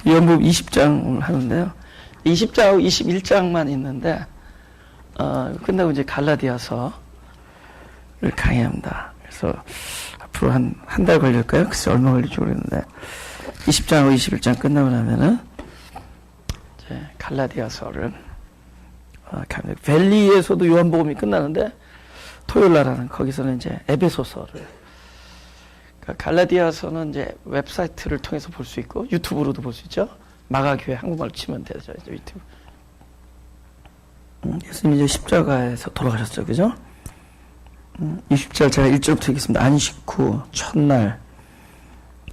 요한복음 20장을 하는데요. 20장하고 21장만 있는데 끝나고 이제 갈라디아서를 강의합니다. 그래서 앞으로 한 달 걸릴까요? 글쎄 얼마 걸릴지 모르겠는데 20장하고 21장 끝나고 나면은 이제 갈라디아서를 강의합니다. 벨리에서도 요한복음이 끝나는데 토요일 날은 거기서는 이제 에베소서를, 그러니까 갈라디아서는 이제 웹사이트를 통해서 볼 수 있고 유튜브로도 볼 수 있죠. 마가교회 한국말로 치면 되죠. 이제 유튜브. 예수님이 이제 십자가에서 돌아가셨죠, 그죠? 20절 제가 1절부터 읽겠습니다. 안식 후 첫날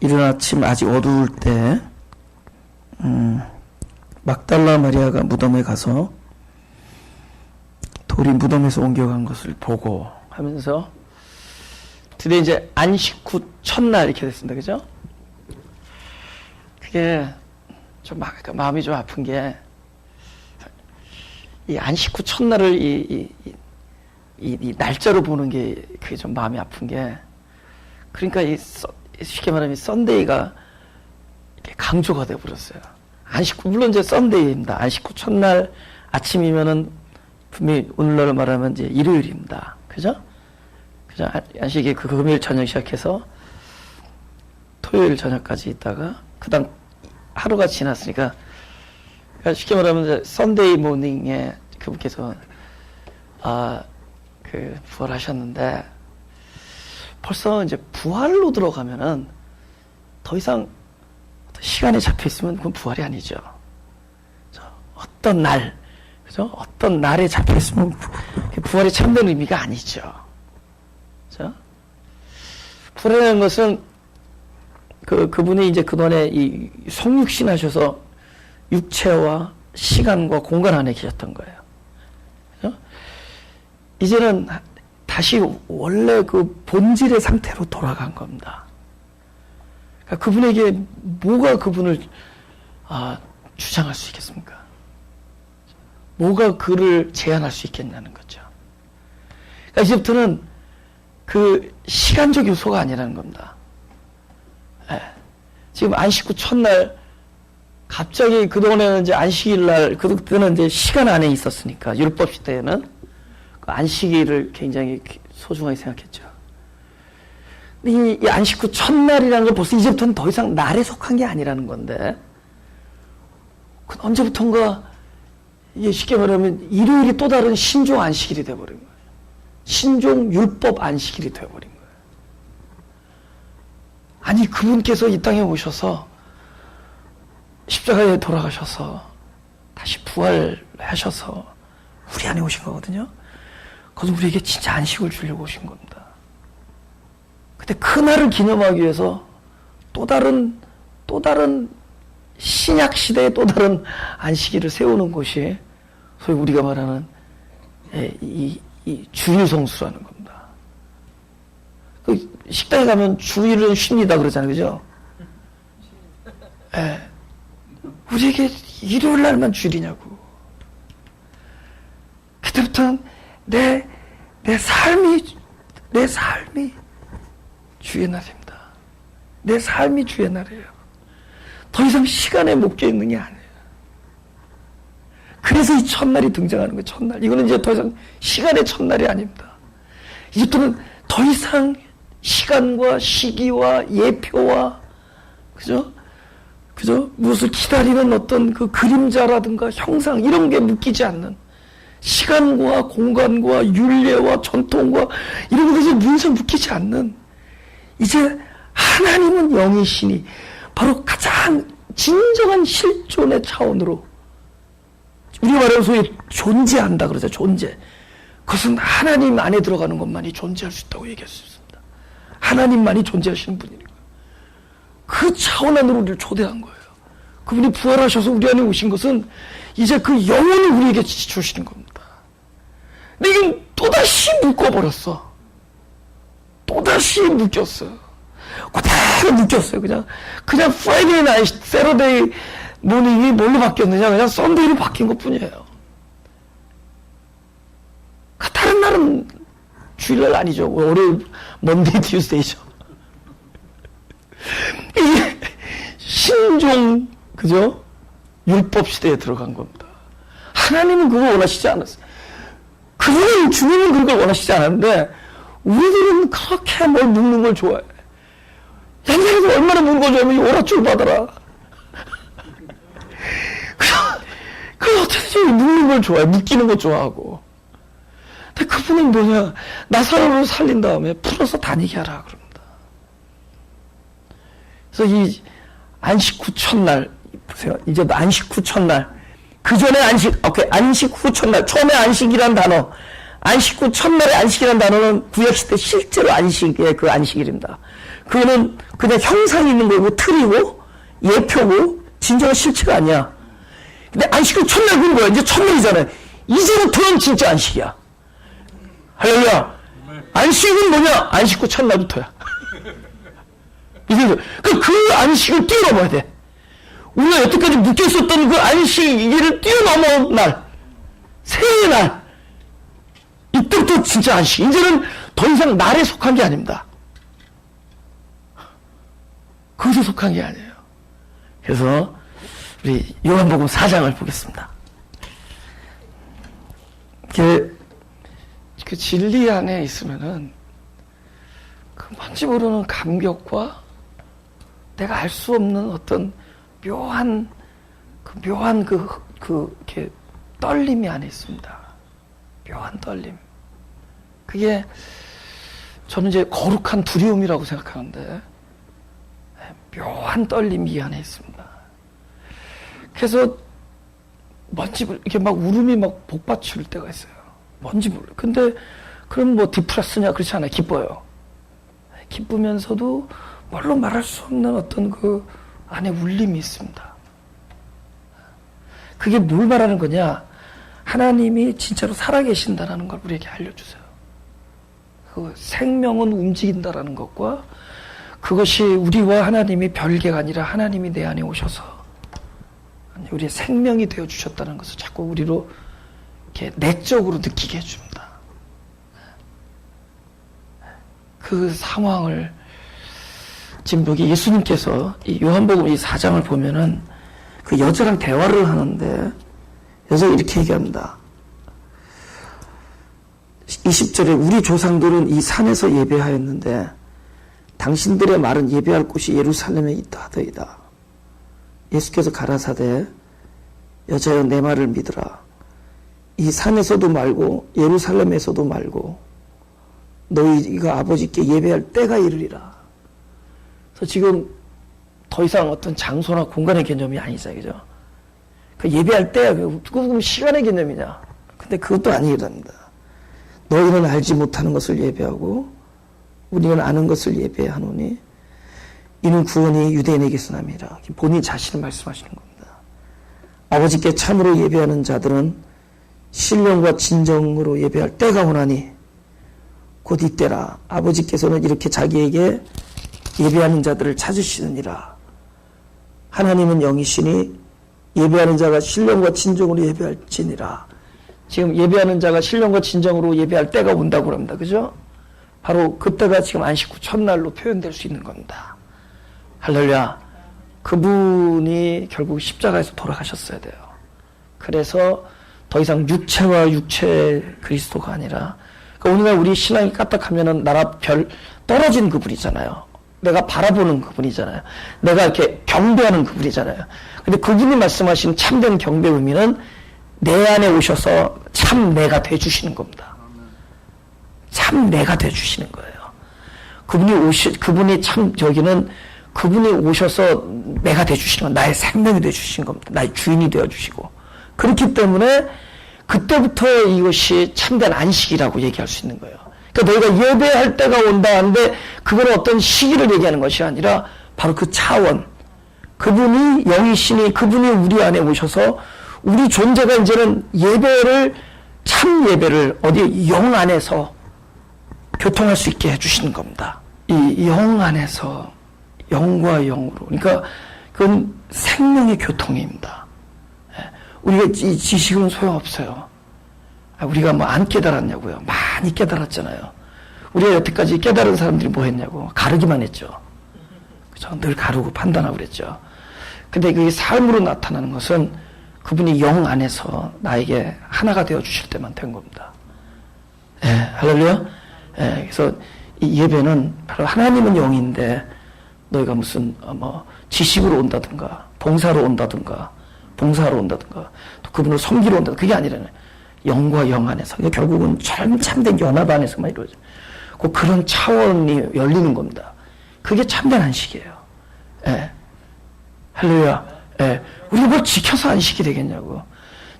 이른 아침 아직 어두울 때 막달라 마리아가 무덤에 가서 돌이 무덤에서 옮겨간 것을 보고 하면서 드디어 이제 안식 후 첫날 이렇게 됐습니다. 그죠? 그게 좀 마음이 좀 아픈 게, 이 안식 후 첫날을 이 날짜로 보는 게 그게 좀 마음이 아픈 게, 그러니까 쉽게 말하면 썬데이가 이렇게 강조가 돼 버렸어요. 안식 후, 물론 이제 썬데이입니다. 안식 후 첫날 아침이면은 분명히 오늘날로 말하면 이제 일요일입니다. 그죠? 그죠? 안식이 그 금요일 저녁 시작해서 토요일 저녁까지 있다가 그다음 하루가 지났으니까, 그러니까 쉽게 말하면 이제 썬데이 모닝에 그분께서 부활하셨는데, 벌써 이제 부활로 들어가면은 더 이상 시간에 잡혀 있으면 그건 부활이 아니죠. 어떤 날, 그죠? 어떤 날에 잡혀 있으면 부활이 참된 의미가 아니죠. 그죠? 부활이라는 것은 그분이 이제 그동안에 이 성육신 하셔서 육체와 시간과 공간 안에 계셨던 거예요. 그죠? 이제는 다시 원래 그 본질의 상태로 돌아간 겁니다. 그러니까 그분에게 뭐가 그분을 주장할 수 있겠습니까? 뭐가 그를 제한할 수 있겠냐는 거죠. 그러니까 이제부터는 그 시간적 요소가 아니라는 겁니다. 네. 지금 안식 후 첫날, 갑자기 그동안에는 이제 안식일 날, 그때는 이제 시간 안에 있었으니까, 율법 시대에는 그 안식일을 굉장히 소중하게 생각했죠. 근데 이 안식 후 첫날이라는 건 벌써 이제부터는 더 이상 날에 속한 게 아니라는 건데, 그 언제부턴가 이게 쉽게 말하면 일요일이 또 다른 신종 안식일이 되어버린 거예요. 신종 율법 안식일이 되어버린 거예요. 아니, 그분께서 이 땅에 오셔서 십자가에 돌아가셔서 다시 부활하셔서 우리 안에 오신 거거든요. 그래서 우리에게 진짜 안식을 주려고 오신 겁니다. 근데 그날을 기념하기 위해서 또 다른 신약 시대의 또 다른 안식일을 세우는 것이 소위 우리가 말하는 이 주일 성수라는 겁니다. 그 식당에 가면 주일은 쉽니다 그러잖아요, 그죠? 예. 우리에게 일요일 날만 주일이냐고. 그때부터는 내 삶이 주의 날입니다. 내 삶이 주의 날이에요. 더 이상 시간에 묶여 있는 게 아니에요. 그래서 이 첫날이 등장하는 거예요. 첫날. 이거는 이제 더 이상 시간의 첫날이 아닙니다. 이제부터는 더 이상 시간과 시기와 예표와 그죠? 무엇을 기다리는 어떤 그 그림자라든가 형상 이런 게 묶이지 않는, 시간과 공간과 율례와 전통과 이런 것이 문서 묶이지 않는, 이제 하나님은 영이시니 바로 가장 진정한 실존의 차원으로, 우리가 말하는 소위 존재한다 그러죠. 존재. 그것은 하나님 안에 들어가는 것만이 존재할 수 있다고 얘기할 수 있습니다. 하나님만이 존재하시는 분이니까. 그 차원 안으로 우리를 초대한 거예요. 그분이 부활하셔서 우리 안에 오신 것은 이제 그 영혼을 우리에게 주시는 겁니다. 근데 이건 또다시 묶어버렸어. 또다시 묶였어. 그대로 묶였어요. 그냥 프라이데이 나잇, 세러데이 모닝이 뭘로 바뀌었느냐? 그냥 썬데이로 바뀐 것 뿐이에요. 다른 날은 주일날 아니죠. 월요일, 먼데이, 튜스데이죠. 이게 신종 그죠? 율법 시대에 들어간 겁니다. 하나님은 그걸 원하시지 않았어요. 그분은 주님은 그걸 원하시지 않았는데 우리들은 그렇게 뭘 묵는 걸 좋아해. 옛날에도 얼마나 묵는 걸 좋아하면 오랏줄 받아라. 그 어떻게 묵는 걸 좋아해. 묶이는 걸 좋아하고. 근데 그분은 뭐냐, 나사로를 살린 다음에 풀어서 다니게 하라 그럽니다. 그래서 이 안식 후 첫날 보세요. 이제 안식 후 첫날, 그 전에 안식 후 첫날, 처음에 안식이란 단어, 안식 후 첫날의 안식이란 단어는 구약시대 실제로 안식의 그 안식일입니다. 그거는 그냥 형상이 있는 거고 틀이고 예표고 진정한 실체가 아니야. 근데 안식 후 첫날 그런 거야. 이제 첫날이잖아요. 이제부터는 진짜 안식이야. 할렐루야. 안식은 뭐냐? 안식 후 첫날부터야. 이제 그 안식을 뛰어넘어야 돼. 우리가 여태까지 묶여있었던 그 안식일을 뛰어넘은 날, 새해의 날, 이때부터 진짜 안식. 이제는 더 이상 날에 속한 게 아닙니다. 거기서 속한 게 아니에요. 그래서 우리 요한복음 4장을 보겠습니다. 그 진리 안에 있으면은 그 뭔지 모르는 감격과 내가 알 수 없는 어떤 묘한 이렇게 떨림이 안에 있습니다. 묘한 떨림. 그게 저는 이제 거룩한 두려움이라고 생각하는데 묘한 떨림이 이 안에 있습니다. 그래서 뭔지 이렇게 막 울음이 막 복받칠 때가 있어요. 뭔지 몰라요. 근데 그럼 뭐 디프레스냐 그렇지 않아요. 기뻐요. 기쁘면서도 뭘로 말할 수 없는 어떤 그 안에 울림이 있습니다. 그게 뭘 말하는 거냐? 하나님이 진짜로 살아계신다라는 걸 우리에게 알려주세요. 그 생명은 움직인다라는 것과 그것이 우리와 하나님이 별개가 아니라 하나님이 내 안에 오셔서 우리의 생명이 되어주셨다는 것을 자꾸 우리로 이렇게 내적으로 느끼게 해줍니다. 그 상황을 지금 여기 예수님께서 이 요한복음 이 4장을 보면은 그 여자랑 대화를 하는데 여자가 이렇게 얘기합니다. 20절에 우리 조상들은 이 산에서 예배하였는데 당신들의 말은 예배할 곳이 예루살렘에 있다 하더이다. 예수께서 가라사대 여자여 내 말을 믿으라. 이 산에서도 말고 예루살렘에서도 말고 너희가 아버지께 예배할 때가 이르리라. 그래서 지금 더 이상 어떤 장소나 공간의 개념이 아니죠, 그죠? 그 예배할 때야, 그건 시간의 개념이냐? 근데 그것도 아니랍니다. 너희는 알지 못하는 것을 예배하고 우리는 아는 것을 예배하노니 이는 구원이 유대인에게서 남이라. 본인 자신을 말씀하시는 겁니다. 아버지께 참으로 예배하는 자들은 신령과 진정으로 예배할 때가 오나니 곧 이때라. 아버지께서는 이렇게 자기에게 예배하는 자들을 찾으시느니라. 하나님은 영이시니 예배하는 자가 신령과 진정으로 예배할지니라. 지금 예배하는 자가 신령과 진정으로 예배할 때가 온다고 합니다. 그죠? 바로 그때가 지금 안식 후 첫날로 표현될 수 있는 겁니다. 할렐루야. 그분이 결국 십자가에서 돌아가셨어야 돼요. 그래서 더 이상 육체와 육체의 그리스도가 아니라, 그러니까 오늘날 우리 신앙이 까딱하면은 나라 별 떨어진 그분이잖아요. 내가 바라보는 그분이잖아요. 내가 이렇게 경배하는 그분이잖아요. 근데 그분이 말씀하신 참된 경배 의미는 내 안에 오셔서 참 내가 돼주시는 겁니다. 참 내가 돼주시는 거예요. 그분이 참, 여기는 그분이 오셔서 내가 돼주시는 건 나의 생명이 돼주신 겁니다. 나의 주인이 되어주시고. 그렇기 때문에 그때부터 이것이 참된 안식이라고 얘기할 수 있는 거예요. 그러니까 너희가 예배할 때가 온다 하는데 그건 어떤 시기를 얘기하는 것이 아니라 바로 그 차원. 그분이 영이시니 그분이 우리 안에 오셔서 우리 존재가 이제는 예배를, 참 예배를 어디 영 안에서 교통할 수 있게 해주시는 겁니다. 이 영 안에서 영과 영으로. 그러니까 그건 생명의 교통입니다. 우리가 이 지식은 소용없어요. 우리가 뭐 안 깨달았냐고요. 많이 깨달았잖아요. 우리가 여태까지 깨달은 사람들이 뭐 했냐고. 가르기만 했죠. 그죠? 늘 가르고 판단하고 그랬죠. 근데 그게 삶으로 나타나는 것은 그분이 영 안에서 나에게 하나가 되어 주실 때만 된 겁니다. 예, 할렐루야. 예, 그래서 이 예배는 바로 하나님은 영인데 너희가 무슨 지식으로 온다든가 봉사로 온다든가 봉사로 온다든가 또 그분을 섬기러 온다든가 그게 아니라네. 영과 영 안에서 결국은 참된 연합 안에서만 이루어져. 그런 차원이 열리는 겁니다. 그게 참된 안식이에요. 예. 할렐루야. 예. 우리가 뭘 지켜서 안식이 되겠냐고.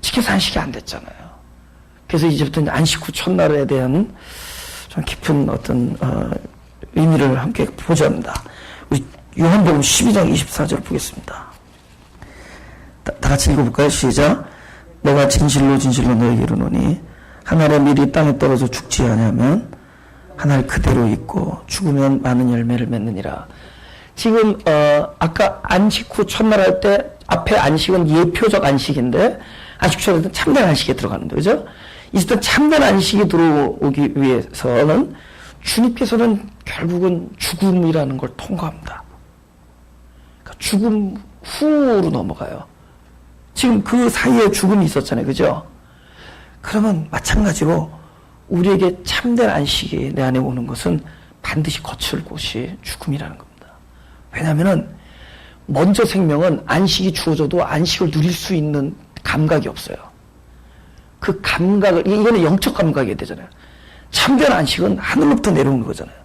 지켜서 안식이 안 됐잖아요. 그래서 이제부터 안식 후 첫날에 대한 좀 깊은 어떤 의미를 함께 보자 합니다. 우리 요한복음 12장 24절 보겠습니다. 다 같이 읽어볼까요? 시작. 내가 진실로 진실로 너에게 이르노니 한 알의 밀이 땅에 떨어져 죽지 아니하면 한 알 그대로 있고 죽으면 많은 열매를 맺느니라. 지금 아까 안식 후 첫날 할 때 앞에 안식은 예표적 안식인데 안식 초에는 참된 안식에 들어가는 거죠. 이때 참된 안식이 들어오기 위해서는 주님께서는 결국은 죽음이라는 걸 통과합니다. 그러니까 죽음 후로 넘어가요. 지금 그 사이에 죽음이 있었잖아요. 그죠? 그러면 마찬가지로 우리에게 참된 안식이 내 안에 오는 것은 반드시 거칠 곳이 죽음이라는 겁니다. 왜냐하면 먼저 생명은 안식이 주어져도 안식을 누릴 수 있는 감각이 없어요. 그 감각을, 이거는 영적 감각이 되잖아요. 참된 안식은 하늘로부터 내려오는 거잖아요.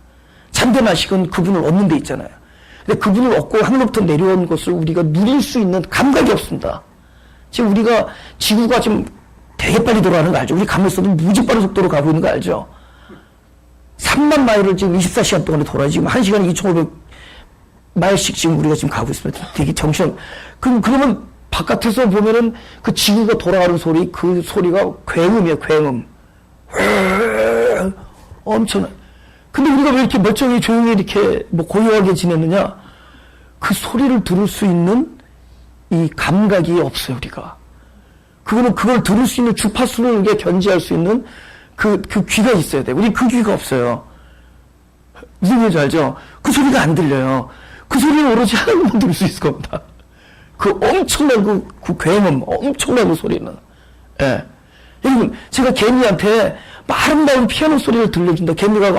참된 안식은 그분을 얻는 데 있잖아요. 근데 그분을 얻고 하늘로부터 내려온 것을 우리가 누릴 수 있는 감각이 없습니다. 지금 우리가 지구가 지금 되게 빨리 돌아가는 거 알죠? 우리 가면서도 무지 빠른 속도로 가고 있는 거 알죠? 3만 마일을 지금 24시간 동안에 돌아요. 지금 1시간에 2,500마일씩 지금 우리가 지금 가고 있습니다. 되게 그러면 바깥에서 보면은 그 지구가 돌아가는 소리, 그 소리가 굉음이에요, 굉음. 엄청나. 근데 우리가 왜 이렇게 멀쩡히 조용히 이렇게 고요하게 지냈느냐? 그 소리를 들을 수 있는 이 감각이 없어요, 우리가. 그걸 들을 수 있는 주파수를 견지할 수 있는 그 귀가 있어야 돼. 우리 그 귀가 없어요. 무슨 얘기인지 알죠? 그 소리가 안 들려요. 그 소리는 오로지 하나님만 들을 수 있을 겁니다. 그 엄청난 그 굉음, 엄청난 그 소리는. 예. 여러분, 제가 개미한테 아름다운 피아노 소리를 들려준다. 개미가,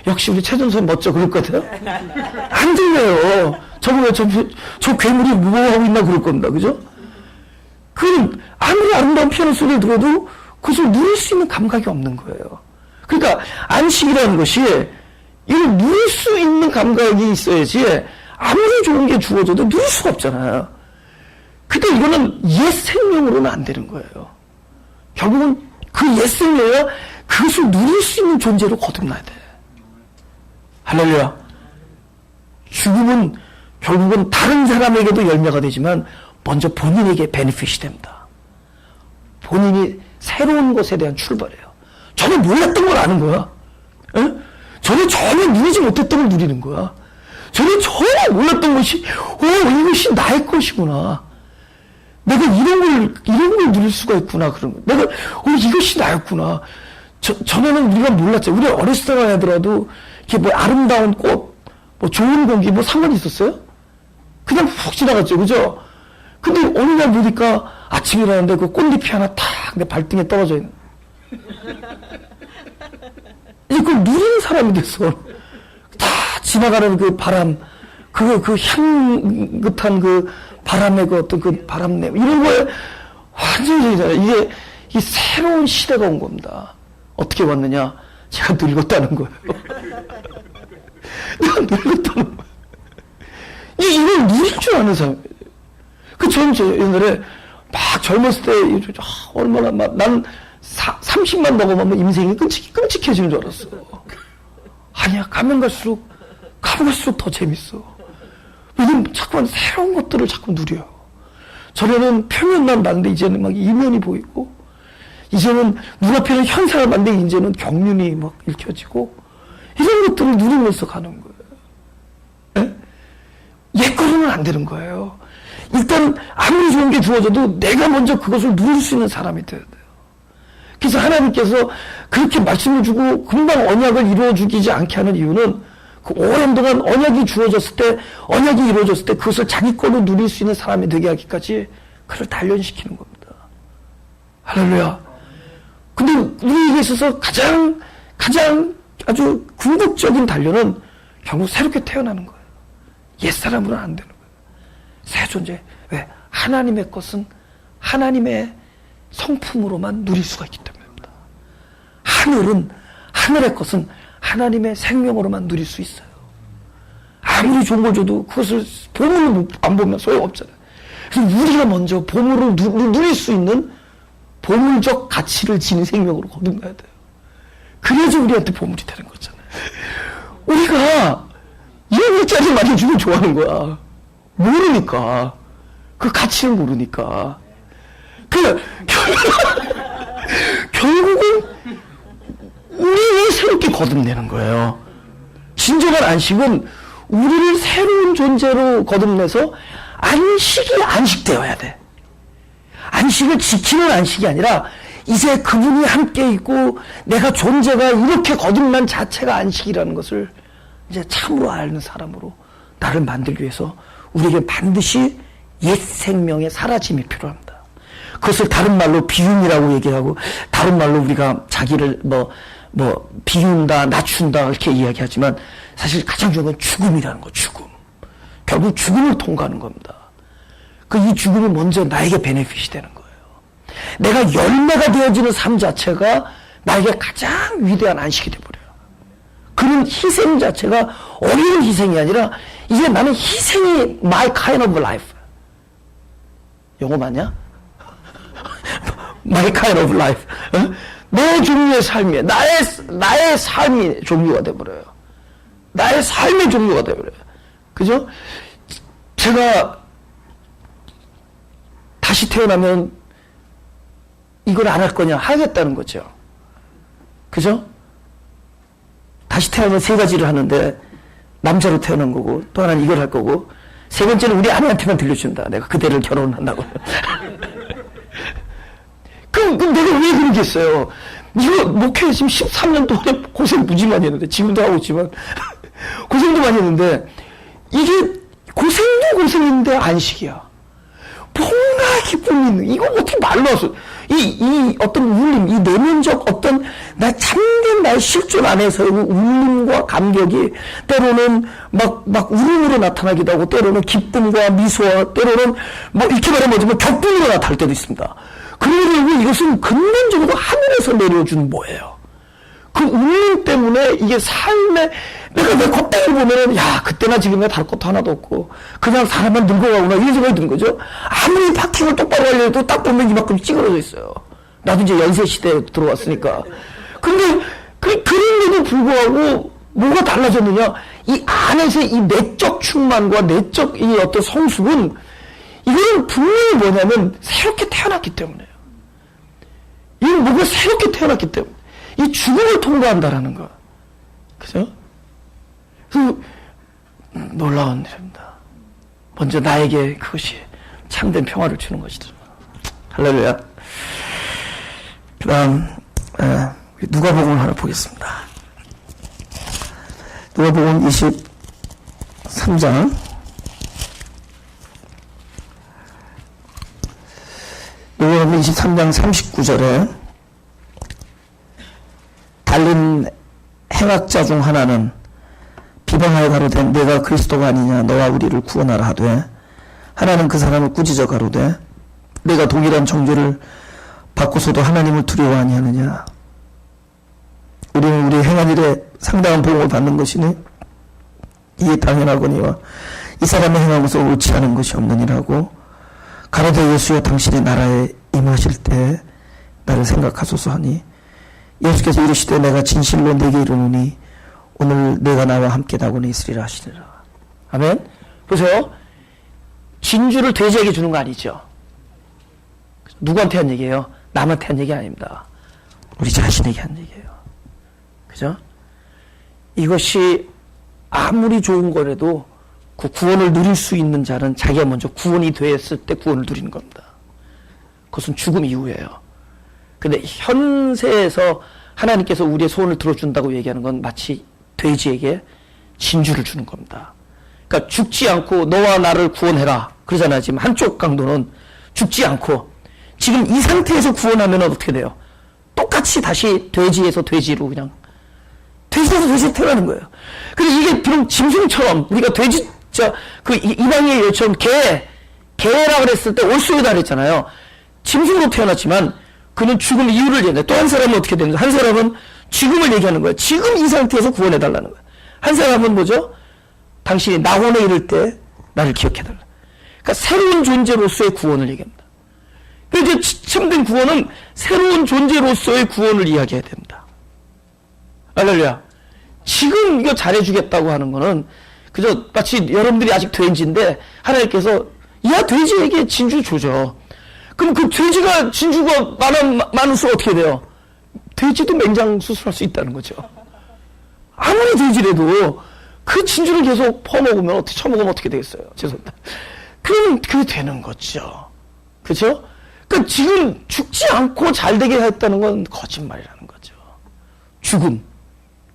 역시 우리 최준선 멋져. 그랬거든? 안 들려요. 저번에 저 괴물이 뭐 하고 있나 그럴 겁니다. 그죠? 그럼 아무리 아름다운 피아노 소리를 들어도 그것을 누릴 수 있는 감각이 없는 거예요. 그러니까 안식이라는 것이 이걸 누릴 수 있는 감각이 있어야지 아무리 좋은 게 주어져도 누릴 수가 없잖아요. 근데 이거는 옛 생명으로는 안 되는 거예요. 결국은 그 옛 생명이야 그것을 누릴 수 있는 존재로 거듭나야 돼. 할렐루야. 죽음은 결국은 다른 사람에게도 열매가 되지만 먼저 본인에게 베네핏이 됩니다. 본인이 새로운 것에 대한 출발이에요. 전혀 몰랐던 걸 아는 거야. 에? 전혀 누리지 못했던 걸 누리는 거야. 전혀 몰랐던 것이 이것이 나의 것이구나. 내가 이런 걸 누릴 수가 있구나. 그런 거. 내가 이것이 나였구나. 전에는 우리가 몰랐죠. 우리 어렸을 때만 하더라도 이렇게 아름다운 꽃, 좋은 공기 상관이 있었어요? 그냥 훅 지나갔죠. 그죠? 근데 어느 날 보니까 아침이라는데 그 꽃잎이 하나 탁 내 발등에 떨어져 있는. 이제 그걸 누리는 사람이 됐어. 다 지나가는 그 바람, 그 향긋한 그 바람의 그 어떤 그 바람내, 이런 거에 완전히 이게 새로운 시대가 온 겁니다. 어떻게 왔느냐? 제가 늙었다는 거예요. 내가 늙었다는 거예요. 이걸 누릴 줄 아는 사람. 저는 옛날에 막 젊었을 때, 얼마나 난 30만 먹으면 인생이 끔찍해지는 줄 알았어. 아니야, 가면 갈수록 더 재밌어. 왜냐면 자꾸만 새로운 것들을 자꾸 누려요. 전에는 표면만 봤는데 이제는 막 이면이 보이고, 이제는 눈앞에는 현상을 봤는데 이제는 경륜이 막 읽혀지고, 이런 것들을 누리면서 가는 거예요. 옛거로는 안 되는 거예요. 일단 아무리 좋은 게 주어져도 내가 먼저 그것을 누릴 수 있는 사람이 돼야 돼요. 그래서 하나님께서 그렇게 말씀을 주고 금방 언약을 이루어 주기지 않게 하는 이유는 그 오랜 동안 언약이 주어졌을 때, 언약이 이루어졌을 때 그것을 자기 걸로 누릴 수 있는 사람이 되게 하기까지 그를 단련시키는 겁니다. 할렐루야. 근데 우리에게 있어서 가장 아주 궁극적인 단련은 결국 새롭게 태어나는 거예요. 옛사람으로는 안 되는 거예요. 새 존재. 왜? 하나님의 것은 하나님의 성품으로만 누릴 수가 있기 때문입니다. 하늘의 것은 하나님의 생명으로만 누릴 수 있어요. 아무리 좋은 걸 줘도 그것을 보물을 안 보면 소용없잖아요. 그래서 우리가 먼저 보물을 누릴 수 있는 보물적 가치를 지닌 생명으로 거듭나야 돼요. 그래야지 우리한테 보물이 되는 거잖아요. 우리가 2억짜리 많이 주면 좋아하는 거야. 모르니까. 그 가치를 모르니까. 결국은 우리를 새롭게 거듭내는 거예요. 진정한 안식은 우리를 새로운 존재로 거듭내서 안식되어야 돼. 안식을 지키는 안식이 아니라 이제 그분이 함께 있고 내가 존재가 이렇게 거듭난 자체가 안식이라는 것을 이제 참으로 아는 사람으로 나를 만들기 위해서 우리에게 반드시 옛 생명의 사라짐이 필요합니다. 그것을 다른 말로 비움이라고 얘기하고 다른 말로 우리가 자기를 비운다, 낮춘다 이렇게 이야기하지만 사실 가장 중요한 건 죽음이라는 거, 죽음. 결국 죽음을 통과하는 겁니다. 이 죽음이 먼저 나에게 베네핏이 되는 거예요. 내가 열매가 되어지는 삶 자체가 나에게 가장 위대한 안식이 되어버려요. 그런 희생 자체가 어려운 희생이 아니라 이제 나는 희생이 my kind of life. 영어 맞냐? my kind of life. 내 종류의 삶이, 나의 삶이 종류가 되어버려요. 나의 삶의 종류가 되어버려요. 그죠? 제가 다시 태어나면 이걸 안 할 거냐? 하겠다는 거죠. 그죠? 다시 태어나면 세 가지를 하는데 남자로 태어난 거고 또 하나는 이걸 할 거고 세 번째는 우리 아내한테만 들려준다. 내가 그대를 결혼한다고. 그럼 내가 왜 그러겠어요? 이거 목회 지금 13년 동안에 고생 무지 많이 했는데 지금도 하고 있지만 고생도 많이 했는데 이게 고생도 고생인데 안식이야. 뭔가 기쁨이 있는, 이거 어떻게 말로 할수, 이 어떤 울림, 이 내면적 어떤, 참된 나의 실존 안에서의 울림과 감격이 때로는 막 울음으로 나타나기도 하고, 때로는 기쁨과 미소와, 때로는 이렇게 말하면 격분으로 나타날 때도 있습니다. 그러려고 이것은 근본적으로 하늘에서 내려준 뭐예요? 그 울림 때문에 이게 삶에, 내가 내 겉대를 보면은, 그때나 지금이나 다를 것도 하나도 없고, 그냥 사람만 늙어가구나, 이런 생각이 드는 거죠. 아무리 파킹을 똑바로 하려도 딱 보면 이만큼 찌그러져 있어요. 나도 이제 연세시대에 들어왔으니까. 근데, 그런데도 불구하고, 뭐가 달라졌느냐? 이 안에서의 이 내적 충만과 내적 이 어떤 성숙은, 이거는 분명히 뭐냐면, 새롭게 태어났기 때문에요. 이건 뭐가 새롭게 태어났기 때문에. 이 죽음을 통과한다라는 거. 그죠? 그래서 놀라운 일입니다. 먼저 나에게 그것이 참된 평화를 주는 것이다. 할렐루야. 그 다음, 누가복음을 하나 보겠습니다. 누가복음 23장. 누가복음 23장 39절에 달린 행악자 중 하나는 비방하여 가로되 내가 그리스도가 아니냐 너와 우리를 구원하라 하되 하나는 그 사람을 꾸짖어 가로되 내가 동일한 정죄를 받고서도 하나님을 두려워 아니하느냐. 우리는 우리 행한 일에 상당한 보응을 받는 것이니 이에 당연하거니와 이 사람의 행한 것은 옳지 않은 것이 없느니라고 가로되 예수여 당신의 나라에 임하실 때 나를 생각하소서 하니 예수께서 이르시되 내가 진실로 내게 이르노니 오늘 내가 나와 함께 낙원에 있으리라 하시니라. 아멘. 보세요. 진주를 돼지에게 주는 거 아니죠. 누구한테 한 얘기예요? 남한테 한 얘기 아닙니다. 우리 자신에게 한 얘기예요. 그죠? 이것이 아무리 좋은 거라도 그 구원을 누릴 수 있는 자는 자기가 먼저 구원이 되었을 때 구원을 누리는 겁니다. 그것은 죽음 이후예요. 근데 현세에서 하나님께서 우리의 소원을 들어준다고 얘기하는 건 마치 돼지에게 진주를 주는 겁니다. 그러니까 죽지 않고 너와 나를 구원해라. 그러잖아요. 지금 한쪽 강도는 죽지 않고 지금 이 상태에서 구원하면 어떻게 돼요? 똑같이 다시 돼지에서 돼지로 그냥 돼지에서 돼지로 태어나는 거예요. 근데 이게 비록 짐승처럼 우리가 돼지 그 이방의 여처럼 개라 그랬을 때 올소이다 그랬잖아요. 짐승으로 태어났지만 그는 죽을 이유를 얘기해. 또 한 사람은 어떻게 되는가? 한 사람은 지금을 얘기하는 거예요. 지금 이 상태에서 구원해달라는 거예요. 한 사람은 뭐죠? 당신이 낙원에 이를 때 나를 기억해달라. 그러니까 새로운 존재로서의 구원을 얘기합니다. 그러니까 이제 참된 구원은 새로운 존재로서의 구원을 이야기해야 됩니다. 할렐루야. 지금 이거 잘해주겠다고 하는 거는 그저 마치 여러분들이 아직 돼지인데 하나님께서 야 돼지에게 진주 조져. 그럼 그 돼지가 진주가 많을수록 어떻게 돼요? 돼지도 맹장 수술할 수 있다는 거죠. 아무리 돼지라도 그 진주를 계속 퍼먹으면 어떻게 처먹으면 어떻게 되겠어요? 죄송합니다. 그러면 그게 되는 거죠. 그렇죠? 그러니까 지금 죽지 않고 잘 되게 했다는 건 거짓말이라는 거죠.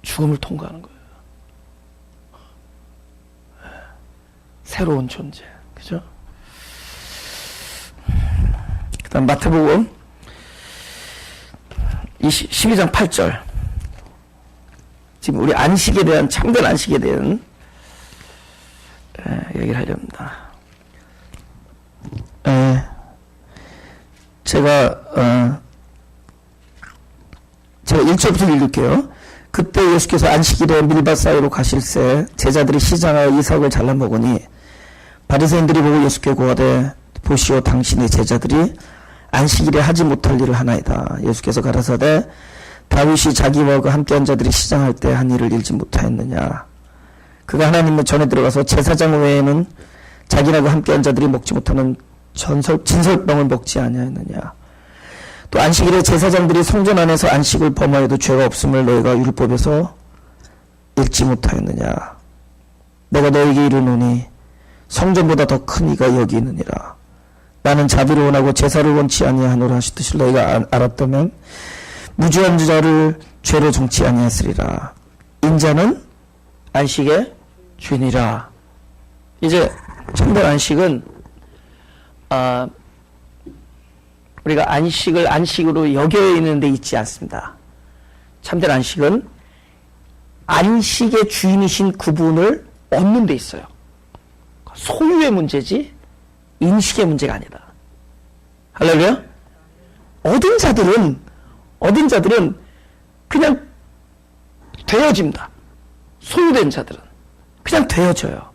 죽음을 통과하는 거예요. 새로운 존재. 그죠? 그 다음 마태복음 12장 8절. 지금 우리 안식에 대한, 참된 안식에 대한 얘기를 하렵니다. 제가 1절부터 읽을게요. 그때 예수께서 안식일에 밀밭 사이로 가실새 제자들이 시장하여 이삭을 잘라 먹으니 바리새인들이 보고 예수께 고하되 보시오 당신의 제자들이 안식일에 하지 못할 일을 하나이다. 예수께서 가라사대 다윗이 자기와 그 함께한 자들이 시장할 때 한 일을 잃지 못하였느냐. 그가 하나님의 전에 들어가서 제사장 외에는 자기나 그 함께한 자들이 먹지 못하는 진설병을 먹지 아니하였느냐. 또 안식일에 제사장들이 성전 안에서 안식을 범하여도 죄가 없음을 너희가 율법에서 읽지 못하였느냐. 내가 너희에게 이르노니 성전보다 더 큰 이가 여기 있느니라. 나는 자비를 원하고 제사를 원치 아니하노라 하시듯이 너희가 알았다면 무죄한 자를 죄로 정치 아니했으리라. 인자는 안식의 주인이라. 이제 참된 안식은 우리가 안식을 안식으로 여겨 있는 데 있지 않습니다. 참된 안식은 안식의 주인이신 그분을 얻는 데 있어요. 소유의 문제지 인식의 문제가 아니다. 할렐루야? 얻은 자들은 그냥 되어집니다. 소유된 자들은 그냥 되어져요.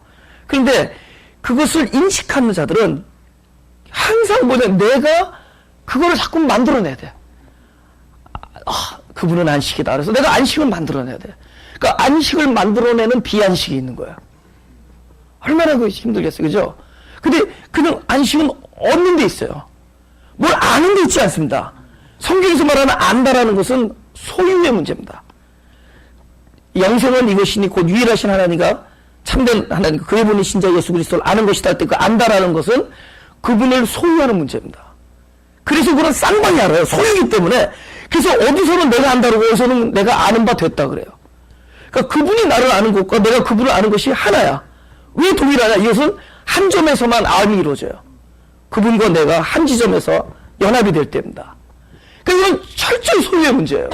그런데 그것을 인식하는 자들은 항상 내가 그거를 자꾸 만들어내야 돼. 그분은 안식이다. 그래서 내가 안식을 만들어내야 돼. 그러니까 안식을 만들어내는 비안식이 있는 거야. 얼마나 힘들겠어요. 그죠? 근데 그냥 안식은 얻는 데 있어요. 뭘 아는 데 있지 않습니다. 성경에서 말하는 안다라는 것은 소유의 문제입니다. 영생은 이것이니 곧 유일하신 하나님과 참된 하나님, 그의 분이 신자 예수 그리스도를 아는 것이다 할 때 그 안다라는 것은 그분을 소유하는 문제입니다. 그래서 그런 쌍방이 알아요. 소유이기 때문에. 그래서 어디서는 내가 안다고 어디서는 내가 아는 바 됐다 그래요. 그러니까 그분이 나를 아는 것과 내가 그분을 아는 것이 하나야. 왜 동일하냐? 이것은 한 점에서만 암이 이루어져요. 그분과 내가 한 지점에서 연합이 될 때입니다. 그러니까 이건 철저히 소유의 문제예요.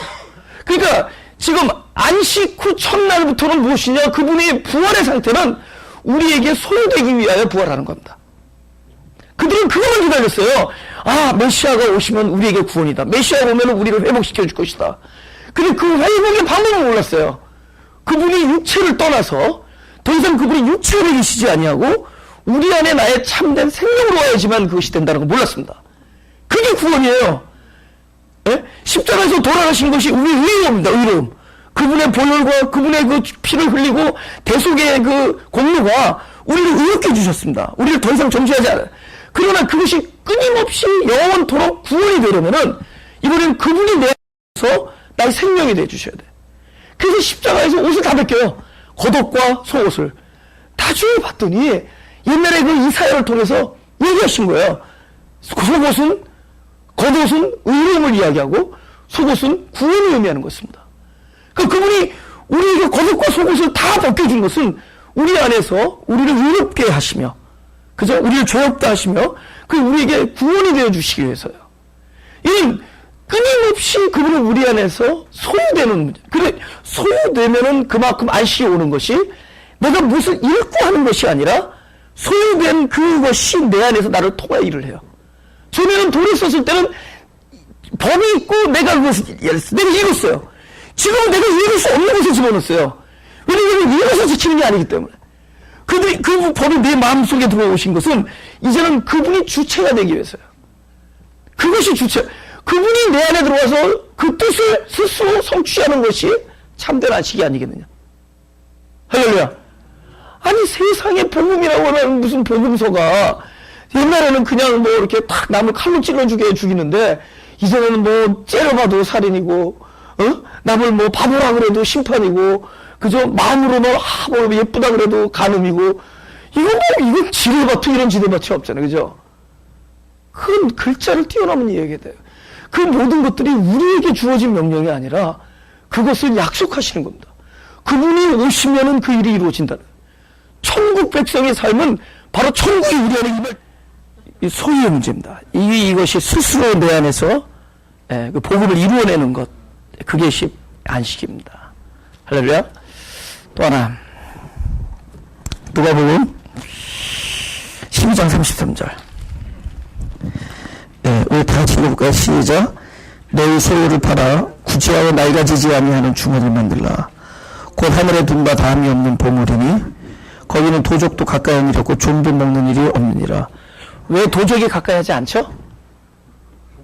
그러니까 지금 안식 후 첫날부터는 무엇이냐? 그분의 부활의 상태는 우리에게 소유되기 위하여 부활하는 겁니다. 그들은 그것만 기다렸어요. 메시아가 오시면 우리에게 구원이다. 메시아가 오면 우리를 회복시켜 줄 것이다. 근데 그 회복의 방법을 몰랐어요. 그분이 육체를 떠나서 더 이상 그분이 육체로 계시지 아니하고 우리 안에 나의 참된 생명으로 와야지만 그것이 된다는 걸 몰랐습니다. 그게 구원이에요. 예? 십자가에서 돌아가신 것이 우리의 의로움입니다. 의로움. 그분의 보혈과 그분의 그 피를 흘리고 대속의 그 공로가 우리를 의롭게 해주셨습니다. 우리를 더 이상 정죄하지 않아요. 그러나 그것이 끊임없이 영원토록 구원이 되려면은 이번엔 그분이 내 안에서 나의 생명이 되어주셔야 돼. 그래서 십자가에서 옷을 다 벗겨요. 겉옷과 속옷을. 나중에 봤더니 옛날에 그 이사야를 통해서 얘기하신 거예요. 겉옷은 의로움을 이야기하고 속옷은 구원을 의미하는 것입니다. 그분이 우리에게 겉옷과 속옷을 다 벗겨준 것은 우리 안에서 우리를 의롭게 하시며, 그죠? 우리를 죄 없다 하시며, 그 우리에게 구원이 되어 주시기 위해서요. 이는 끊임없이 그분은 우리 안에서 소유되는 문제. 그래, 소유되면은 그만큼 안식이 오는 것이 내가 무엇을 잃고 하는 것이 아니라 소유된 그것이 내 안에서 나를 통하여 일을 해요. 전에는 돌을 썼을 때는 범이 있고 내가 그것을 내가 읽었어요. 지금은 내가 읽을 수 없는 것을 집어넣었어요. 왜냐하면 읽어서 지키는 게 아니기 때문에. 그 법이 내 마음속에 들어오신 것은 이제는 그분이 주체가 되기 위해서요. 그것이 주체. 그분이 내 안에 들어와서 그 뜻을 스스로 성취하는 것이 참된 안식이 아니겠느냐. 할렐루야. 아니 세상에 복음이라고 하는 무슨 복음서가 옛날에는 그냥 뭐 이렇게 탁 남을 칼로 찔러주게 죽이는데 이제는 뭐 째려봐도 살인이고 남을 뭐 바보라 그래도 심판이고 그저 마음으로 뭐 예쁘다 그래도 간음이고 이건 지뢰밭도 이런 지뢰밭이 없잖아요. 그죠? 그건 글자를 뛰어넘은 이야기가 돼요. 그 모든 것들이 우리에게 주어진 명령이 아니라 그것을 약속하시는 겁니다. 그분이 오시면은 그 일이 이루어진다는. 천국 백성의 삶은 바로 천국이 우리 안에 임할 소유의 문제입니다. 이것이 스스로 내 안에서 그 복음을 이루어내는 것, 그것이 안식입니다. 할렐루야. 또 하나, 누가복음 12장 33절. 우리 다 같이 읽어볼까요? 시작. 내 소유를 팔아 구제하여 낡아지지 아니하는 주머니를 만들라. 곧 하늘에 둔 바 다함이 없는 보물이니 거기는 도적도 가까이 하는 일이 없고 좀비 먹는 일이 없느니라. 왜 도적이 가까이 하지 않죠?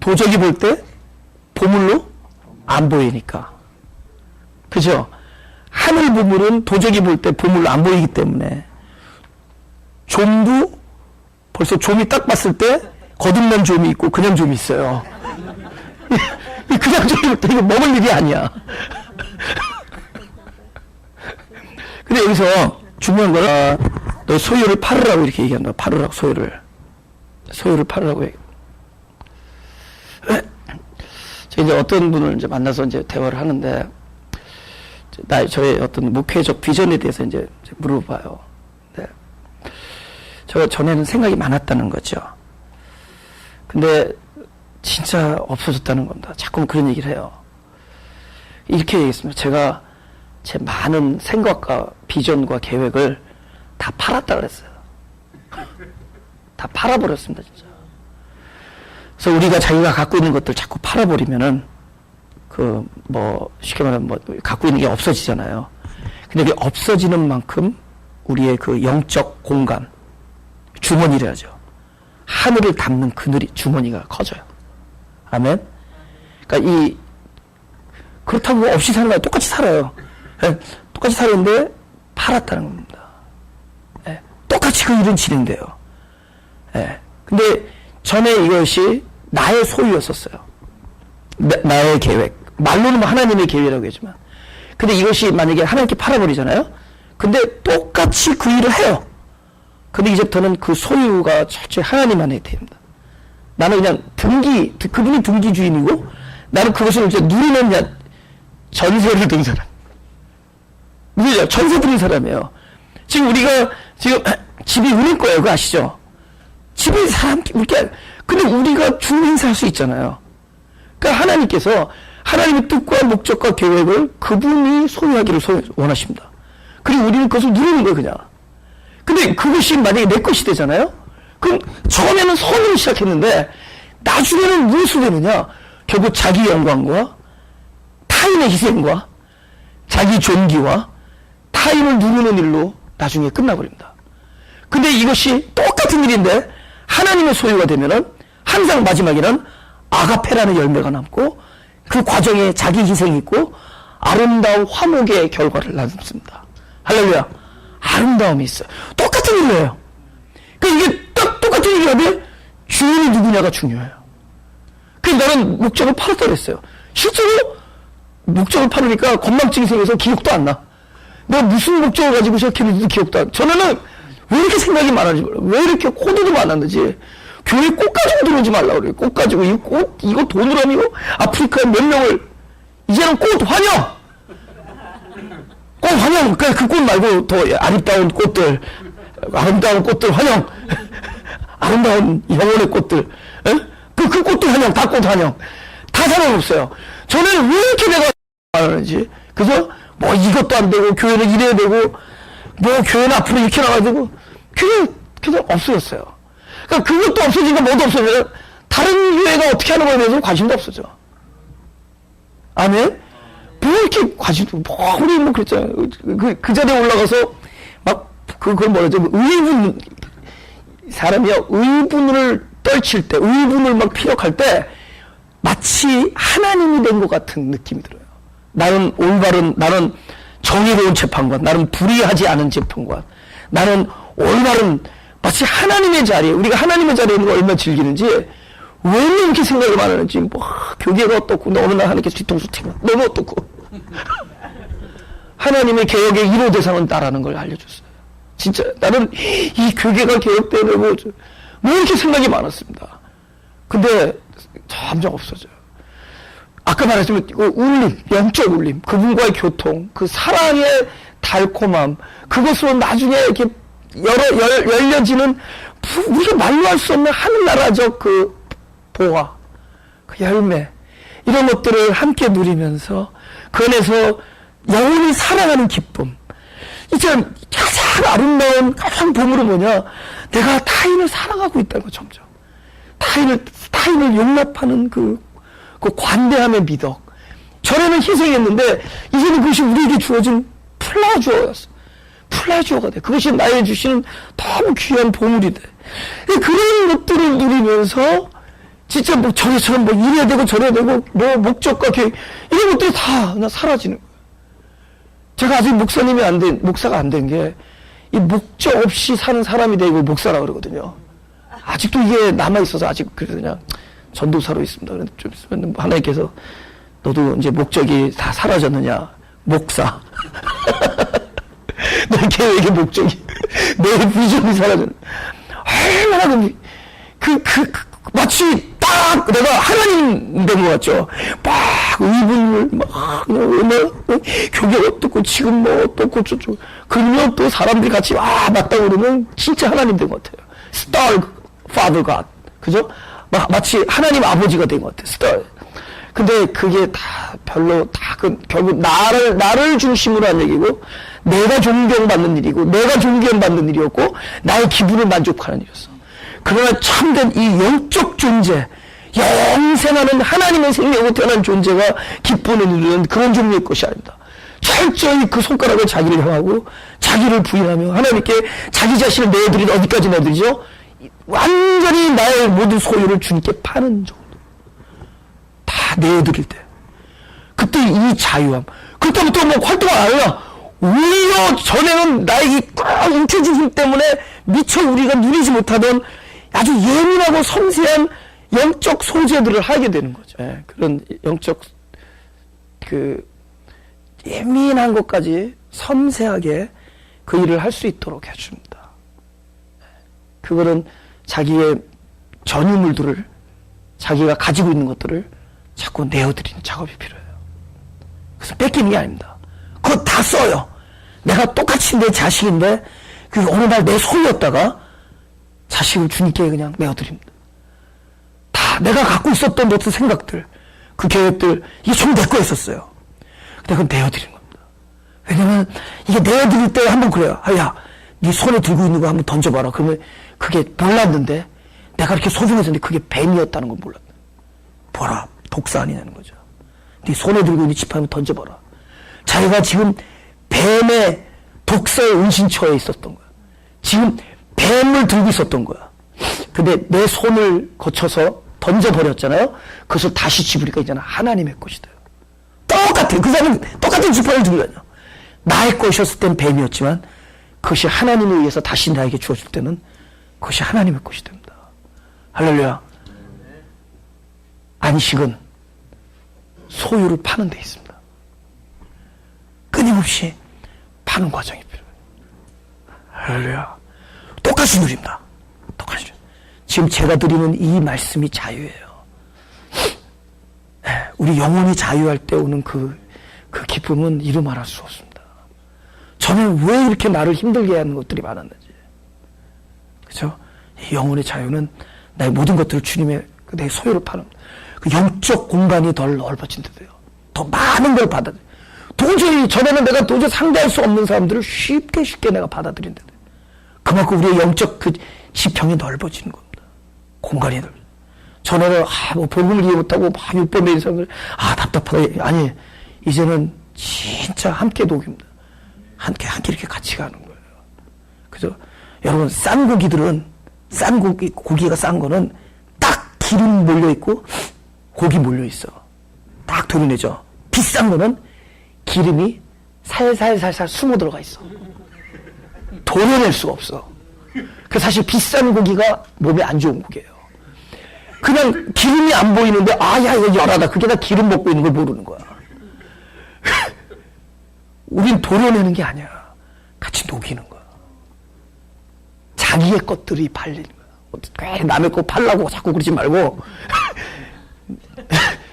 도적이 볼 때 보물로 안 보이니까. 그죠? 하늘 보물은 도적이 볼 때 보물로 안 보이기 때문에. 좀도 벌써 좀이 딱 봤을 때 거듭난 좀이 있고 그냥 좀이 있어요. 그냥 좀이 볼 때 이거 먹을 일이 아니야. 근데 여기서 중요한 거는 너 소유를 팔으라고 이렇게 얘기한다. 팔으라고 소유를 팔으라고 얘기. 제가 이제 어떤 분을 이제 만나서 이제 대화를 하는데 저의 어떤 목회적 비전에 대해서 이제 물어봐요. 네. 제가 전에는 생각이 많았다는 거죠. 근데 진짜 없어졌다는 겁니다. 자꾸 그런 얘기를 해요. 이렇게 얘기했습니다. 제가 제 많은 생각과 비전과 계획을 다 팔았다 그랬어요. 다 팔아버렸습니다, 진짜. 그래서 우리가 자기가 갖고 있는 것들 자꾸 팔아버리면은 쉽게 말하면 갖고 있는 게 없어지잖아요. 근데 그게 없어지는 만큼 우리의 그 영적 공간, 주머니라죠. 하늘을 담는 그늘이 주머니가 커져요. 아멘. 그러니까 그렇다고 없이 사는 거랑 똑같이 살아요. 네, 똑같이 살았는데 팔았다는 겁니다. 네, 똑같이 그 일은 진행돼요. 네, 근데 전에 이것이 나의 소유였었어요. 나의 계획. 말로는 하나님의 계획이라고 하지만. 근데 이것이 만약에 하나님께 팔아버리잖아요? 근데 똑같이 그 일을 해요. 근데 이제부터는 그 소유가 철저히 하나님 안에 됩니다. 나는 그냥 그분이 등기 주인이고, 나는 그것을 이제 누리는 전세를 든 사람. 누리죠? 전세 드린 사람이에요. 지금 우리가, 집이 은행 거예요. 그거 아시죠? 집이 근데 우리가 주인사 할 수 있잖아요. 그러니까 하나님께서 하나님의 뜻과 목적과 계획을 그분이 소유하기를 원하십니다. 그리고 우리는 그것을 누리는 거예요, 그냥. 근데 그것이 만약에 내 것이 되잖아요? 그럼 처음에는 선으로 시작했는데 나중에는 무엇으로 되느냐? 결국 자기 영광과 타인의 희생과 자기 존귀와 타인을 누르는 일로 나중에 끝나버립니다. 근데 이것이 똑같은 일인데 하나님의 소유가 되면은 항상 마지막에는 아가페라는 열매가 남고 그 과정에 자기 희생이 있고 아름다운 화목의 결과를 남습니다. 할렐루야. 아름다움이 있어요. 똑같은 일이에요. 그러니까 이게 딱 똑같은 일이라면 주인이 누구냐가 중요해요. 그래서 나는 목적을 팔았다 그랬어요. 실제로 목적을 팔으니까 건망증이 생겨서 기억도 안 나. 내가 무슨 목적을 가지고 시작했는지도 기억도 안 나. 전에는 왜 이렇게 생각이 많았는지 몰라. 왜 이렇게 코드도 많았는지. 교회 꽃 가지고 들어오지 말라고 그래요. 꽃 가지고. 이거 돈으로 아니고 아프리카에 몇 명을, 이제는 꽃 환영! 환영, 그 꽃 말고 더 아름다운 꽃들, 환영. 아름다운 영혼의 꽃들, 에? 그 꽃도 환영, 다 꽃 환영. 다 상관없어요. 저는 왜 이렇게 내가 하는지, 그죠? 뭐 이것도 안 되고, 교회는 이래야 되고, 뭐 교회는 앞으로 이렇게 나가야 되고, 그냥 없어졌어요. 그러니까 그것도 없어지니까 뭐도 없어져요. 다른 교회가 어떻게 하는 거에 대해서 관심도 없어져. 아멘? 뭐 이렇게 관심도, 뭐, 우리 뭐 그랬잖아요. 그 자리에 올라가서, 막, 그걸 뭐라죠? 사람이요, 의분을 떨칠 때, 의분을 막 피력할 때, 마치 하나님이 된 것 같은 느낌이 들어요. 나는 올바른, 나는 정의로운 재판관, 나는 불의하지 않은 재판관, 나는 올바른, 마치 하나님의 자리에, 우리가 하나님의 자리에 있는 걸 얼마나 즐기는지, 왜 이렇게 생각이 많았는지, 뭐, 교계가 어떻고, 어느 날 하나님께서 뒤통수 튀고, 너무 어떻고. 하나님의 개혁의 1호 대상은 나라는 걸 알려줬어요. 진짜, 나는 이 교계가 개혁되는 뭐 이렇게 생각이 많았습니다. 근데, 점점 없어져요. 아까 말했지만, 울림, 영적 울림, 그분과의 교통, 그 사랑의 달콤함, 그것으로 나중에 이렇게 열려지는, 우리가 말로 할 수 없는 하늘나라적 그 보화, 그 열매, 이런 것들을 함께 누리면서, 그 안에서 영원히 살아가는 기쁨. 이제 가장 아름다운, 가장 보물은 뭐냐? 내가 타인을 사랑하고 있다는 거, 점점. 타인을 용납하는 그 관대함의 미덕. 전에는 희생했는데, 이제는 그것이 우리에게 주어진 플라주어였어. 플라주어가 돼. 그것이 나에게 주시는 너무 귀한 보물이 돼. 그런 것들을 누리면서, 진짜 뭐 저래처럼 뭐 이래야 되고 저래야 되고, 뭐 목적과 계획, 이런 것들이 다 그냥 사라지는 거예요. 제가 아직 목사가 안 된 게, 이 목적 없이 사는 사람이 되고 목사라 그러거든요. 아직도 이게 남아있어서 아직 그래서 그냥 전도사로 있습니다. 그런데 좀 있으면 하나님께서 너도 이제 목적이 다 사라졌느냐? 목사. 내 계획의 목적이, 내 비전이 사라졌느냐? 얼마나 마치 딱 내가 하나님 된 것 같죠? 막 의분을 막 그냥 교계 어떻고 지금 뭐 어떻고 저쩌고 그러면 또 사람들이 같이 맞다 그러면 진짜 하나님 된 것 같아요. Star Father God, 그죠? 마치 하나님 아버지가 된 것 같아요. Star. 근데 그게 다 별로 다 결국 나를 중심으로 한 얘기고, 내가 존경받는 일이고, 내가 존경받는 일이었고, 나의 기분을 만족하는 일이었어. 그러나 참된 이 영적 존재, 영생하는 하나님의 생명으로 태어난 존재가 기쁨을 누리는 그런 종류의 것이 아닙니다. 철저히 그 손가락을 자기를 향하고 자기를 부인하며 하나님께 자기 자신을 내어드리는, 어디까지 내어드리죠? 완전히 나의 모든 소유를 주님께 파는 정도. 다 내어드릴 때. 그때 이 자유함. 그때부터 뭐 활동을 안 해요. 오히려 전에는 나에게 꽉 움켜진 힘 때문에 미처 우리가 누리지 못하던 아주 예민하고 섬세한 영적 소재들을 하게 되는 거죠. 예, 그런 영적 예민한 것까지 섬세하게 그 일을 할 수 있도록 해줍니다. 그거는 자기의 전유물들을, 자기가 가지고 있는 것들을 자꾸 내어드리는 작업이 필요해요. 그래서 뺏기는 게 아닙니다. 그거 다 써요. 내가 똑같이 내 자식인데 그 어느 날 내 소유였다가 자식을 주님께 그냥 내어드립니다. 다 내가 갖고 있었던 어떤 생각들, 그 계획들, 이게 전부 내 거였었어요. 근데 그건 내어드리는 겁니다. 왜냐면 이게 내어드릴 때 한번 그래요. 야, 네 손에 들고 있는 거 한번 던져봐라. 그러면 그게 몰랐는데, 내가 이렇게 소중했었는데 그게 뱀이었다는 걸 몰랐다. 보라, 독사 아니냐는 거죠. 네 손에 들고 있는 지팡이 한번 던져봐라. 자기가 지금 뱀의 독사의 은신처에 있었던 거야. 지금 뱀을 들고 있었던 거야. 근데 내 손을 거쳐서 던져버렸잖아요. 그것을 다시 집으니까 이제는 하나님의 것이 돼요. 똑같아요. 그 사람은 똑같은 지팡이를 들고 다녀요. 나의 것이었을 땐 뱀이었지만 그것이 하나님에 의해서 다시 나에게 주어질 때는 그것이 하나님의 것이 됩니다. 할렐루야. 안식은 소유를 파는 데 있습니다. 끊임없이 파는 과정이 필요해요. 할렐루야. 똑같이 누립니다. 똑같이. 지금 제가 드리는 이 말씀이 자유예요. 우리 영혼이 자유할 때 오는 그 기쁨은 이루 말할 수 없습니다. 저는 왜 이렇게 나를 힘들게 하는 것들이 많았는지. 그죠? 영혼의 자유는 나의 모든 것들을 주님의 내 소유를 파는 그 영적 공간이 덜 넓어진대요. 더 많은 걸 받아들여. 도저히 전에는 내가 도저히 상대할 수 없는 사람들을 쉽게 내가 받아들인대. 그만큼 우리의 영적 그 지평이 넓어지는 겁니다. 공간이 넓어. 전에는 뭐 복음을 이해 못하고 막 육배 매인 사람들 답답하다. 아니 이제는 진짜 함께 녹입니다. 함께 이렇게 같이 가는 거예요. 그죠? 여러분 싼 고기들은 고기가 싼 거는 딱 기름 몰려 있고 고기 몰려 있어. 딱 도려내죠. 비싼 거는 기름이 살살살살 숨어 들어가 있어. 도려낼 수가 없어. 그 사실 비싼 고기가 몸에 안 좋은 고기예요. 그냥 기름이 안 보이는데 야 이거 열하다. 그게 다 기름 먹고 있는 걸 모르는 거야. 우린 도려내는 게 아니야. 같이 녹이는 거야. 자기의 것들이 팔리는 거야. 꽤 남의 거 팔라고 자꾸 그러지 말고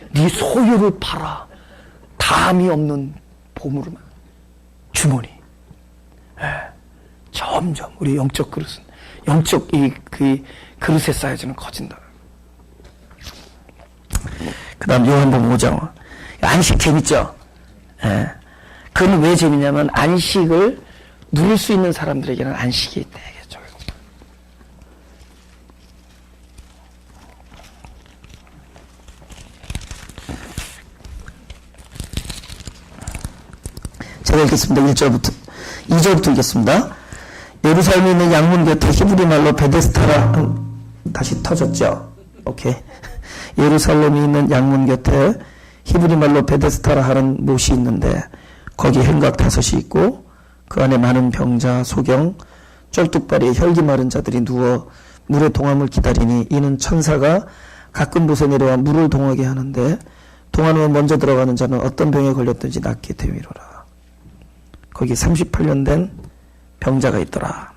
네 소유를 팔아. 담이 없는 보물을 주머니. 점점 우리 영적 그릇은 영적 그 그릇의 사이즈는 커진다. 그 다음 요한복음 5장. 안식 재밌죠? 그건 왜 재밌냐면 안식을 누릴 수 있는 사람들에게는 안식이 되겠죠. 제가 읽겠습니다. 2절부터 읽겠습니다. 예루살렘에 있는 양문 곁에 히브리 말로 베데스타라 다시 터졌죠? 오케이. 예루살렘에 있는 양문 곁에 히브리 말로 베데스타라 하는 못이 있는데 거기 행각 5이 있고 그 안에 많은 병자, 소경, 쩔뚝발이 혈기 마른 자들이 누워 물의 동함을 기다리니 이는 천사가 가끔 곳에 내려와 물을 동하게 하는데 동안으로 먼저 들어가는 자는 어떤 병에 걸렸든지 낫게 되미로라. 거기 38년 된 병자가 있더라.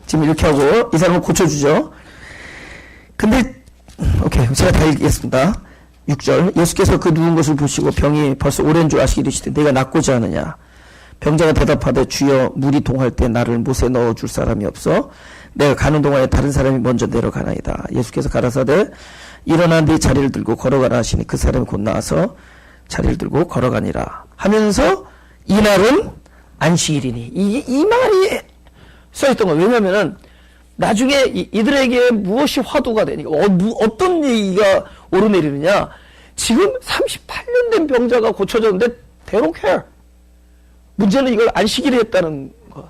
지금 이렇게 하고 이 사람을 고쳐주죠. 근데 오케이 제가 다 읽겠습니다. 6절 예수께서 그 누운 것을 보시고 병이 벌써 오랜 줄 아시기 이르시되 내가 낫고자 하느냐. 병자가 대답하되 주여 물이 동할 때 나를 못에 넣어줄 사람이 없어 내가 가는 동안에 다른 사람이 먼저 내려가나이다. 예수께서 가라사대 일어나 네 자리를 들고 걸어가라 하시니 그 사람이 곧 나와서 자리를 들고 걸어가니라 하면서 이날은 안식일이니 이 말이 써있던 거예요. 왜냐면은 나중에 이들에게 무엇이 화두가 되니까 어떤 얘기가 오르내리느냐. 지금 38년 된 병자가 고쳐졌는데 they don't care. 문제는 이걸 안식일에 했다는 거.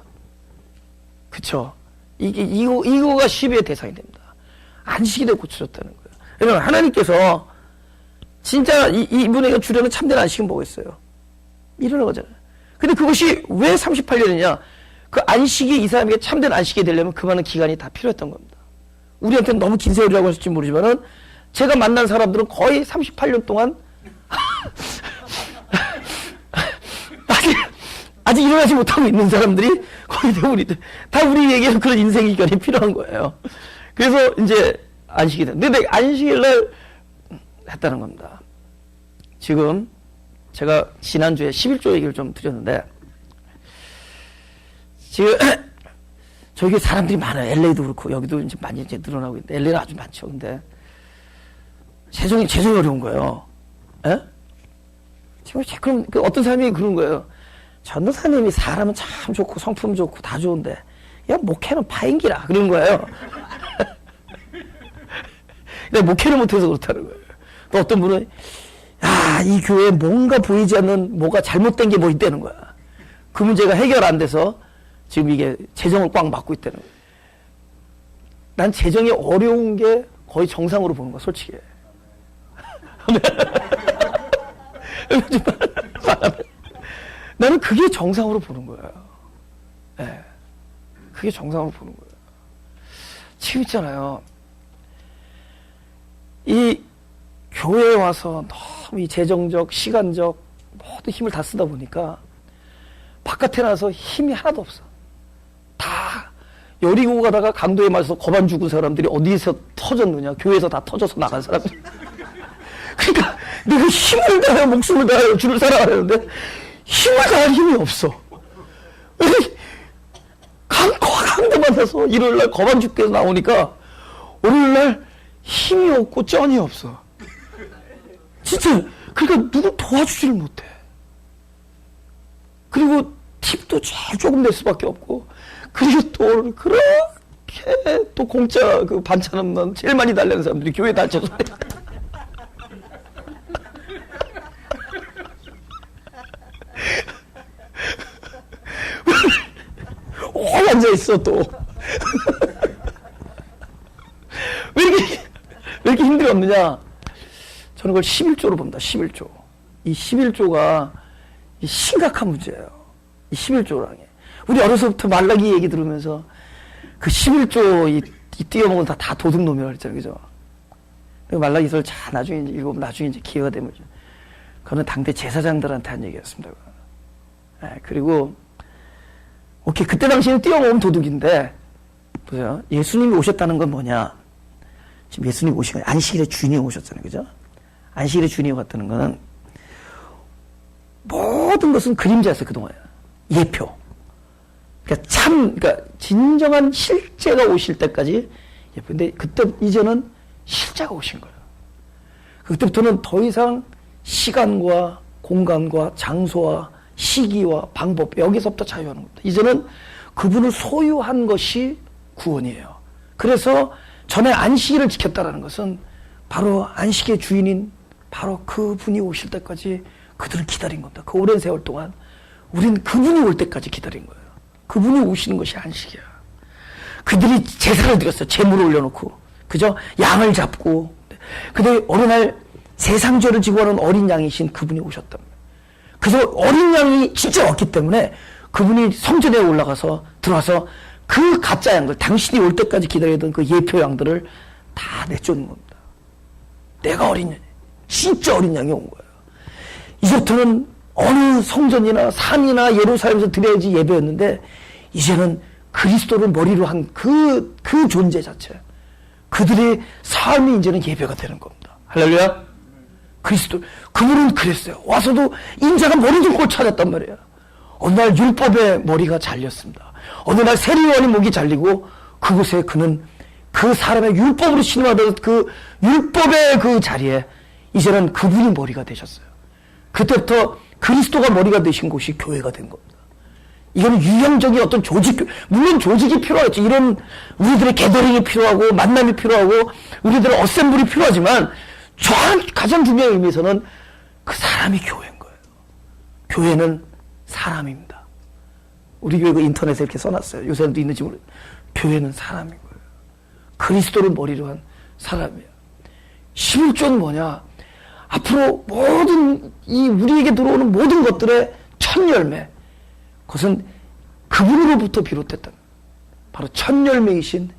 그쵸? 이거가 시비의 대상이 됩니다. 안식일에 고쳐졌다는 거예요. 왜냐면 하나님께서 진짜 이분에게 주려는 참된 안식은 뭐겠어요? 일어나는 거잖아요. 근데 그것이 왜 38년이냐? 그 안식이 이 사람에게 참된 안식이 되려면 그 많은 기간이 다 필요했던 겁니다. 우리한테는 너무 긴 세월이라고 하실지 모르지만은 제가 만난 사람들은 거의 38년 동안 아직 일어나지 못하고 있는 사람들이 거의 대부분이들 다 우리에게 그런 인생 기간이 필요한 거예요. 그래서 이제 안식이 된. 근데 안식일날 했다는 겁니다. 지금 제가 지난주에 11조 얘기를 좀 드렸는데 지금 저기 사람들이 많아요. LA도 그렇고 여기도 이제 많이 이제 늘어나고 있는데 LA는 아주 많죠. 근데 재정이 어려운 거예요. 예? 지금 그럼 어떤 사람이 그런 거예요. 전도사님이 사람은 참 좋고 성품 좋고 다 좋은데 야 목회는 파인기라 그런 거예요. 근데 목회를 못해서 그렇다는 거예요. 또 어떤 분은 이 교회에 뭔가 보이지 않는 뭐가 잘못된 게 뭐 있다는 거야. 그 문제가 해결 안 돼서 지금 이게 재정을 꽉 막고 있다는 거야. 난 재정이 어려운 게 거의 정상으로 보는 거야, 솔직히. 나는 그게 정상으로 보는 거예요. 네. 그게 정상으로 보는 거예요. 지금 있잖아요. 이 교회에 와서 너무 이 재정적, 시간적 모든 힘을 다 쓰다 보니까 바깥에 나서 힘이 하나도 없어. 다 여리고 가다가 강도에 맞아서 거반 죽은 사람들이 어디에서 터졌느냐. 교회에서 다 터져서 나간 사람들. 그러니까 내가 힘을 다하여 목숨을 다하여 주를 사랑하려는데 힘을 다할 힘이 없어. 강도 만나서 일요일날 거반 죽게서 나오니까 월요일날 힘이 없고 쩐이 없어. 진짜 그러니까 누구 도와주지를 못해. 그리고 팁도 제일 조금 낼 수밖에 없고, 그리고 또 그렇게 또 공짜 그 반찬 없는 제일 많이 달라는 사람들이 교회 다쳐서 앉아 있어 또. 왜 이렇게 힘들이 없느냐? 저는 그걸 11조로 봅니다. 11조. 이 11조가 심각한 문제예요. 이 11조라는 게. 우리 어려서부터 말라기 얘기 들으면서 그 11조 이 띄어먹은 다 도둑놈이라고 그랬잖아요. 그죠? 말라기서를 잘 나중에 읽으면 나중에 이제 기회가 되면. 그거는 당대 제사장들한테 한 얘기였습니다. 네, 그리고 오케이, 그때 당시에는 뛰어먹으면 도둑인데, 보세요. 예수님이 오셨다는 건 뭐냐? 지금 예수님이 오신 거예요. 안식일에 주인이 오셨잖아요. 그죠? 안식일에 주인이 왔다는 거는 모든 것은 그림자였어요, 그동안. 예표. 그러니까 진정한 실제가 오실 때까지 예표. 근데 그때, 이제는 실제가 오신 거예요. 그때부터는 더 이상 시간과 공간과 장소와 시기와 방법, 여기서부터 자유하는 겁니다. 이제는 그분을 소유한 것이 구원이에요. 그래서 전에 안식일을 지켰다라는 것은 바로 안식의 주인인 바로 그분이 오실 때까지 그들은 기다린 겁니다. 그 오랜 세월 동안 우린 그분이 올 때까지 기다린 거예요. 그분이 오시는 것이 안식이야. 그들이 제사를 드렸어요. 제물을 올려놓고, 그죠? 양을 잡고, 그들 어느 날 세상 죄를 지고 하는 어린 양이신 그분이 오셨답니다. 그래서 어린 양이 진짜 왔기 때문에 그분이 성전에 올라가서 들어와서 그 가짜 양들, 당신이 올 때까지 기다리던 그 예표 양들을 다 내쫓는 겁니다. 내가 어린 양, 진짜 어린 양이 온 거예요. 이제부터는 어느 성전이나 산이나 예루살렘에서 드려야지 예배였는데, 이제는 그리스도를 머리로 한 그 존재 자체, 그들의 삶이 이제는 예배가 되는 겁니다. 할렐루야. 그리스도, 그분은 그랬어요. 와서도 인자가 머리 좀 꼴 찾았단 말이에요. 어느 날 율법의 머리가 잘렸습니다. 어느 날 세리요한이 목이 잘리고, 그곳에 그는 그 사람의 율법으로 신음하던 그 율법의 그 자리에 이제는 그분이 머리가 되셨어요. 그때부터 그리스도가 머리가 되신 곳이 교회가 된 겁니다. 이거는 유형적인 어떤 조직, 물론 조직이 필요하겠죠. 이런 우리들의 게더링이 필요하고 만남이 필요하고 우리들의 어셈블이 필요하지만, 가장 중요한 의미에서는 그 사람이 교회인 거예요. 교회는 사람입니다. 우리 교회 그 인터넷에 이렇게 써놨어요. 요새도 있는지 모르겠어요. 교회는 사람인 거예요. 그리스도를 머리로 한 사람이에요. 11조는 뭐냐? 앞으로 모든 우리에게 들어오는 모든 것들의 첫 열매, 그것은 그분으로부터 비롯됐다. 바로 첫 열매이신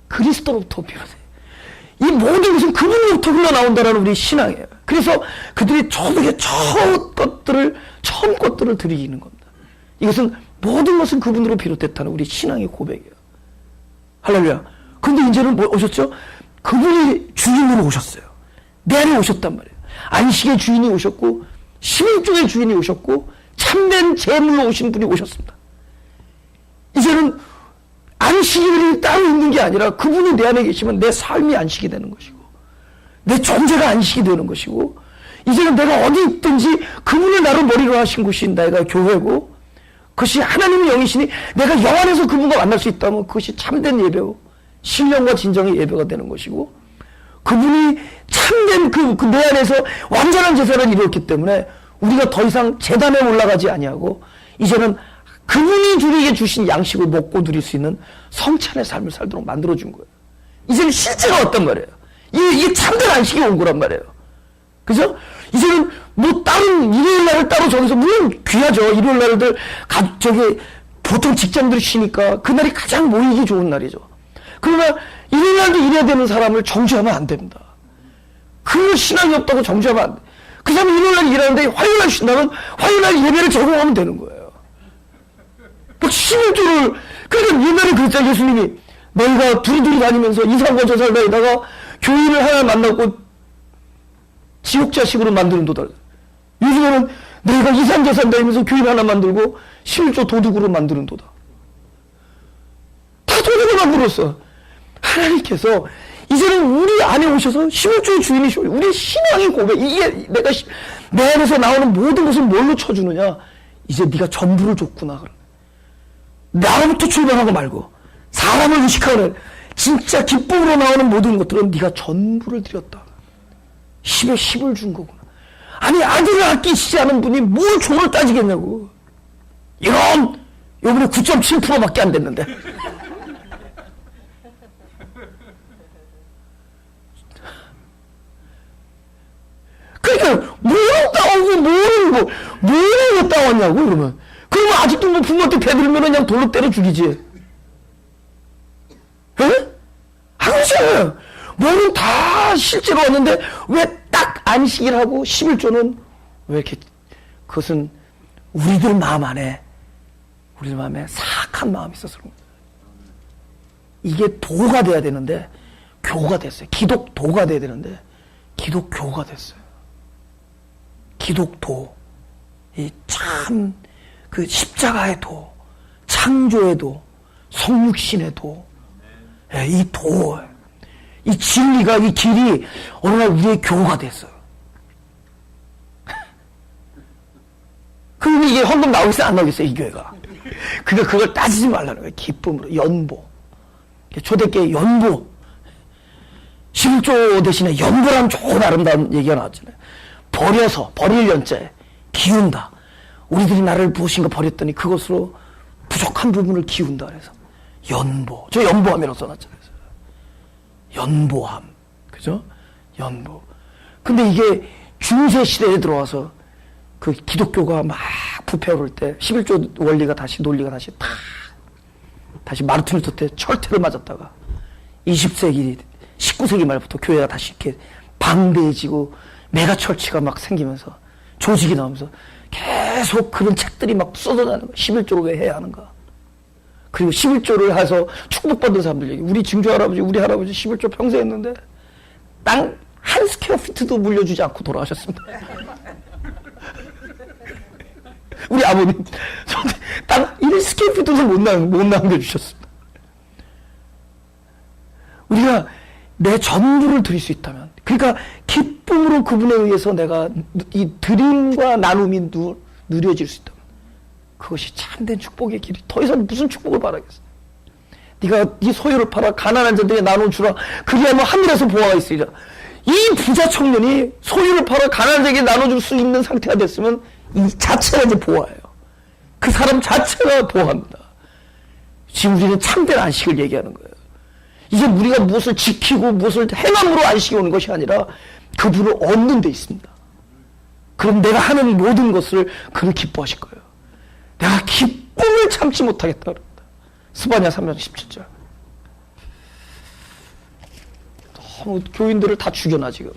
그리스도로부터 비롯해. 이 모든 것은 그분으로부터 흘러나온다라는 우리 신앙이에요. 그래서 그들이 초대의 처음 것들을 드리는 겁니다. 이것은 모든 것은 그분으로 비롯됐다는 우리 신앙의 고백이에요. 할렐루야. 근데 이제는 뭐 오셨죠? 그분이 주인으로 오셨어요. 내 안에 오셨단 말이에요. 안식의 주인이 오셨고, 11조의 주인이 오셨고, 참된 제물로 오신 분이 오셨습니다. 이제는 안식일이 따로 있는 게 아니라 그분이 내 안에 계시면 내 삶이 안식이 되는 것이고, 내 존재가 안식이 되는 것이고, 이제는 내가 어디 있든지 그분을 나로 머리로 하신 곳이 내가 교회고, 그것이 하나님의 영이시니 내가 영 안에서 그분과 만날 수 있다면 그것이 참된 예배고 신령과 진정의 예배가 되는 것이고, 그분이 참된 내 안에서 완전한 제사를 이루었기 때문에 우리가 더 이상 제단에 올라가지 아니하고 이제는 그분이 우리에게 주신 양식을 먹고 누릴 수 있는 성찬의 삶을 살도록 만들어준 거예요. 이제는 실제가 왔단 말이에요. 이게 참된 안식이 온 거란 말이에요. 그죠? 이제는 뭐 다른 일요일 날을 따로 정해서, 물론 귀하죠. 일요일 날들 보통 직장들이 쉬니까 그날이 가장 모이기 좋은 날이죠. 그러나 일요일 날도 일해야 되는 사람을 정죄하면 안 됩니다. 그 신앙이 없다고 정죄하면 안 돼. 그 사람이 일요일 날 일하는데 화요일 날 쉰다면 화요일 날 예배를 제공하면 되는 거예요. 막 11조를, 그러니까 옛날에 그랬잖아요. 예수님이 너희가 두리두리 다니면서 이 살과 저 살 다니다가 교인을 하나 만나고 지옥자식으로 만드는 도다. 요즘에는 내가 이산저산 다니면서 교회 하나 만들고 11조 도둑으로 만드는 도다. 다 도둑을 만들었어. 하나님께서 이제는 우리 안에 오셔서 11조의 주인이셔. 우리의 신앙의 고백. 이게 내가 내 안에서 나오는 모든 것을 뭘로 쳐주느냐. 이제 네가 전부를 줬구나. 나로부터 출발한 거 말고 사람을 의식하는 진짜 기쁨으로 나오는 모든 것들은 네가 전부를 드렸다. 10에 10을 준 거구나. 아니 아들을 아끼시지 않은 분이 뭘 종을 따지겠냐고. 이런 요번에 9.7%밖에 안 됐는데. 그러니까 뭐로 따오고 뭐로 따왔냐고 그러면. 그러면 아직도 뭐 부모한테 대들면 그냥 돌로 때려 죽이지. 에? 그렇지 않아요. 뭐는 다 실제로 왔는데 왜 딱 안식일하고 11조는 왜 이렇게, 그것은 우리들 마음에 사악한 마음이 있어서 그런 거예요. 이게 도가 돼야 되는데 교가 됐어요. 기독도가 돼야 되는데 기독교가 됐어요. 기독도. 이 참 그 십자가의 도, 창조의 도, 성육신의 도, 이 도, 이 진리가, 이 길이 어느 날 우리의 교가 됐어요. 그러면 이게 헌금 나오겠어요? 안 나오겠어요? 이 교회가. 그러니까 그걸 따지지 말라는 거예요. 기쁨으로. 연보. 초대교회 연보. 11조 대신에 연보라는 좋은 아름다운 얘기가 나왔잖아요. 버릴 연자에 기운다. 우리들이 나를 부으신 거 버렸더니 그것으로 부족한 부분을 기운다. 그래서 연보. 저 연보함이라고 써놨잖아요. 연보함. 그죠? 연보. 근데 이게 중세 시대에 들어와서 그 기독교가 막 부패오를 때 11조 원리가 다시 논리가 다시 마르틴 루터 때 철퇴를 맞았다가 20세기 19세기 말부터 교회가 다시 이렇게 방대해지고 메가철치가 막 생기면서 조직이 나오면서 계속 그런 책들이 막 쏟아나는 거야. 11조를 왜 해야 하는가. 그리고 11조를 해서 축복받은 사람들 얘기. 우리 증조 할아버지, 우리 할아버지 11조 평생 했는데 땅 한 스퀘어 피트도 물려주지 않고 돌아가셨습니다. 우리 아버님 땅 1스퀘어 피트도 못 남겨주셨습니다. 우리가 내 전부를 드릴 수 있다면, 그러니까 기쁨으로 그분에 의해서 내가 이 드림과 나눔이 누려질 수 있다면 그것이 참된 축복의 길이. 더 이상 무슨 축복을 바라겠어. 네가 네 소유를 팔아 가난한 자들에게 나눠 주라. 그리하면 하늘에서 보화가 있으리라. 이 부자 청년이 소유를 팔아 가난한 자에게 나눠줄 수 있는 상태가 됐으면 이 자체가 이제 보화예요. 그 사람 자체가 보화입니다. 지금 우리는 참된 안식을 얘기하는 거예요. 이제 우리가 무엇을 지키고 무엇을 행함으로 안식이 오는 것이 아니라 그분을 얻는 데 있습니다. 그럼 내가 하는 모든 것을 그를 기뻐하실 거예요. 내가 기쁨을 참지 못하겠다 그럽니다. 스바냐 3장 17절. 너무 교인들을 다 죽여놔 지금.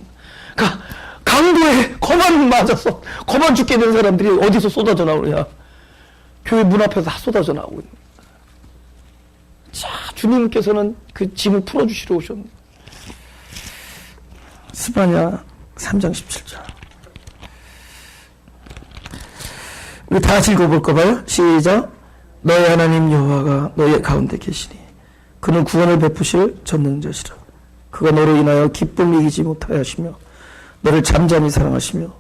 그러니까 강도에 거만 맞아서 거만 죽게 된 사람들이 어디서 쏟아져 나오냐. 교회 문 앞에서 다 쏟아져 나오고 있는. 자, 주님께서는 그 짐을 풀어주시러 오셨네. 스바냐 3장 17절. 우리 다 같이 읽어볼까 봐요. 시작. 너의 하나님 여호와가 너의 가운데 계시니 그는 구원을 베푸실 전능자시라. 그가 너로 인하여 기쁨을 이기지 못하여 하시며 너를 잠잠히 사랑하시며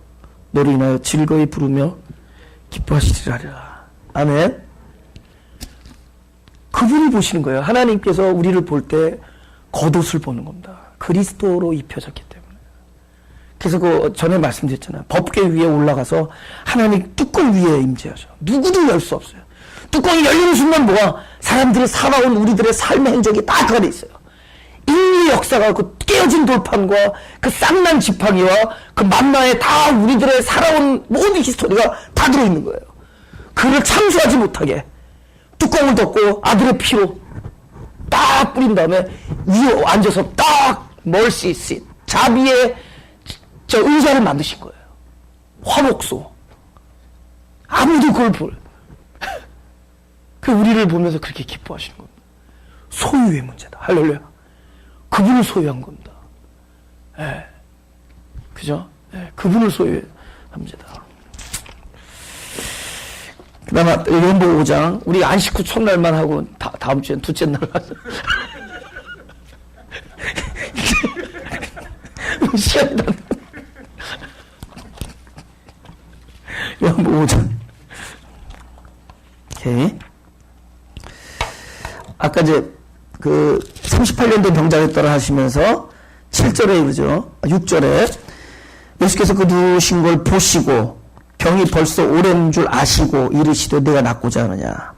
너로 인하여 즐거이 부르며 기뻐하시리라. 아멘. 그분이 보시는 거예요. 하나님께서 우리를 볼 때 겉옷을 보는 겁니다. 그리스도로 입혀졌기 때문에. 그래서 그 전에 말씀드렸잖아요. 법궤 위에 올라가서 하나님 뚜껑 위에 임재하셔. 누구도 열 수 없어요. 뚜껑이 열리는 순간 뭐야? 사람들이 살아온 우리들의 삶의 흔적이 다 그 안에 있어요. 인류 역사가 그 깨어진 돌판과 그 쌍난 지팡이와 그 만나에 다 우리들의 살아온 모든 히스토리가 다 들어있는 거예요. 그를 참수하지 못하게 뚜껑을 덮고 아들의 피로 딱 뿌린 다음에 위에 앉아서 딱 멀시 시 자비의 저 의자를 만드신 거예요. 화목소. 아무도 그걸 그 우리를 보면서 그렇게 기뻐하시는 겁니다. 소유의 문제다. 할렐루야. 그분을 소유한 겁니다. 예. 그죠? 예. 그분을 소유한 문제다. 그 다음에 요한복음 5장, 우리 안식 후 첫날만 하고, 다음 주엔 둘째 날 가서. 시간이 다 요한복음 5장. 오케이. 아까 이제, 38년 된 병자를 떠나 하시면서, 7절에 그러죠. 6절에, 예수께서 그 누우신 걸 보시고, 병이 벌써 오랜 줄 아시고 이르시되 내가 낫고자 하느냐.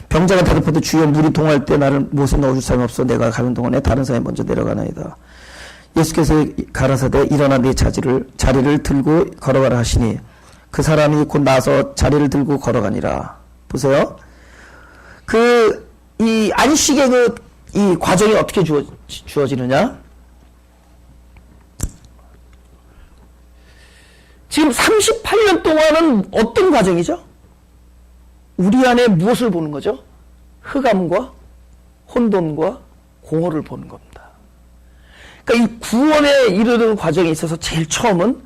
병자가 대답하되 주여 물이 동할 때 나를 못에 넣어줄 사람이 없어 내가 가는 동안에 다른 사람이 먼저 내려가나이다. 예수께서 가라사대 일어나 네 자리를 들고 걸어가라 하시니 그 사람이 곧 나서 자리를 들고 걸어가니라. 보세요. 이 안식의 이 과정이 어떻게 주어지느냐? 지금 38년 동안은 어떤 과정이죠? 우리 안에 무엇을 보는 거죠? 흑암과 혼돈과 공허를 보는 겁니다. 그러니까 이 구원에 이르는 과정에 있어서 제일 처음은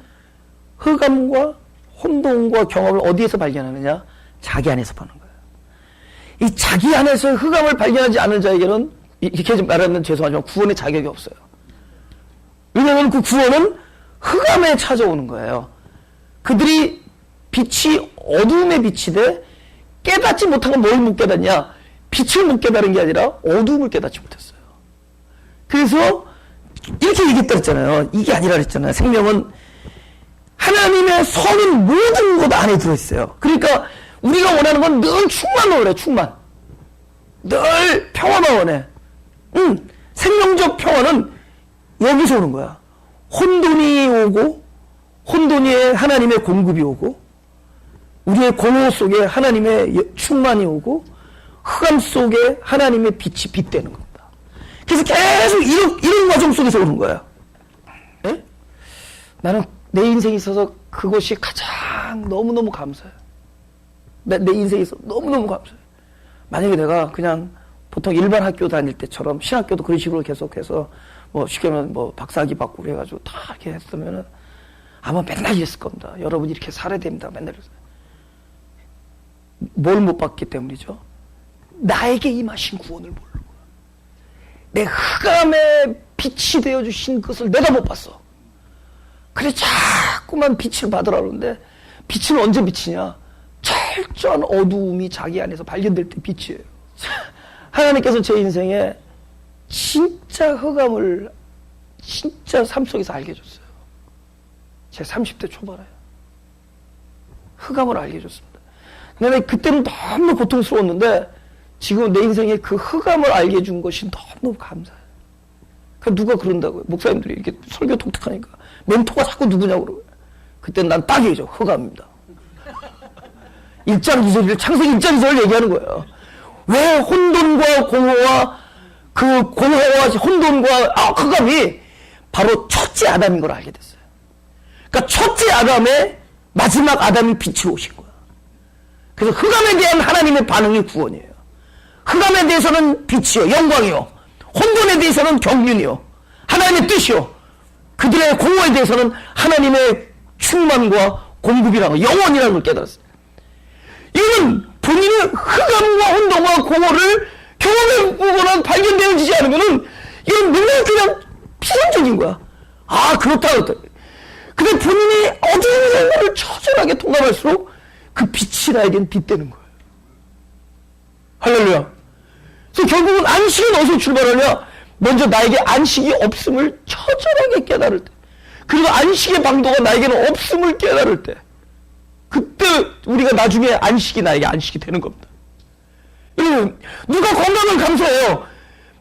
흑암과 혼돈과 경험을 어디에서 발견하느냐? 자기 안에서 보는 거예요. 이 자기 안에서 흑암을 발견하지 않은 자에게는 이렇게 말하면 죄송하지만 구원의 자격이 없어요. 왜냐하면 그 구원은 흑암에 찾아오는 거예요. 그들이 빛이 어두움의 빛이 돼 깨닫지 못한 건 뭘 못 깨닫냐? 빛을 못 깨달은 게 아니라 어두움을 깨닫지 못했어요. 그래서 이렇게 얘기했다 했잖아요. 이게 아니라 그랬잖아요. 생명은 하나님의 선인 모든 것 안에 들어있어요. 그러니까 우리가 원하는 건 늘 충만을 원해. 충만. 늘 평화만 원해. 생명적 평화는 여기서 오는 거야. 혼돈이 오고 혼돈에 하나님의 공급이 오고 우리의 공허 속에 하나님의 충만이 오고 흑암 속에 하나님의 빛이 빛되는 겁니다. 그래서 계속 이런 과정 속에서 오는 거야. 네? 나는 내 인생에 있어서 그것이 가장 너무너무 감사해요. 내 인생에 있어서 너무너무 감사해요. 만약에 내가 그냥 보통 일반 학교 다닐 때처럼 신학교도 그런 식으로 계속해서 뭐 쉽게 말하면 뭐 박사학위 받고 그래가지고 다 이렇게 했으면은 아마 맨날 이랬을 겁니다. 여러분이 이렇게 살아야 됩니다. 맨날 이랬어요. 뭘 못 봤기 때문이죠? 나에게 임하신 구원을 모르고 내 흑암에 빛이 되어주신 것을 내가 못 봤어. 그래 자꾸만 빛을 받으라 그러는데 빛은 언제 빛이냐? 철저한 어두움이 자기 안에서 발견될 때 빛이에요. 하나님께서 제 인생에 진짜 흑암을 진짜 삶 속에서 알게 해줬어요. 제 30대 초반에 흑암을 알게 해줬습니다. 근데 그때는 너무 고통스러웠는데 지금 내 인생에 그 흑암을 알게 해준 것이 너무 감사해요. 그러니까 누가 그런다고요. 목사님들이 이렇게 설교 독특하니까 멘토가 자꾸 누구냐고 그러고요. 그때는 난 딱이죠. 흑암입니다. 1장 2절을 창세기 1장 2절을 얘기하는 거예요. 왜 혼돈과 공허와 그 공허와 혼돈과 흑암이 바로 첫째 아담인 걸 알게 됐어요. 그러니까 첫째 아담의 마지막 아담이 빛으로 오신 거야. 그래서 흑암에 대한 하나님의 반응이 구원이에요. 흑암에 대해서는 빛이요, 영광이요. 혼돈에 대해서는 경륜이요. 하나님의 뜻이요. 그들의 공허에 대해서는 하나님의 충만과 공급이라는 거, 영원이라는 걸 깨달았어요. 이거는 본인이 흑암과 혼돈과 공허를 경험해보거나 발견되어지지 않으면은 이건 맨날 그냥 피상적인 거야. 아, 그렇다. 근데 본인이 어두운 생활을 처절하게 통감할수록 그 빛이 나에겐 빛되는 거예요. 할렐루야. 그래서 결국은 안식은 어디서 출발하냐? 먼저 나에게 안식이 없음을 처절하게 깨달을 때, 그리고 안식의 방도가 나에게는 없음을 깨달을 때, 그때 우리가 나중에 안식이 나에게 안식이 되는 겁니다. 여러분, 누가 건강을 감사해요?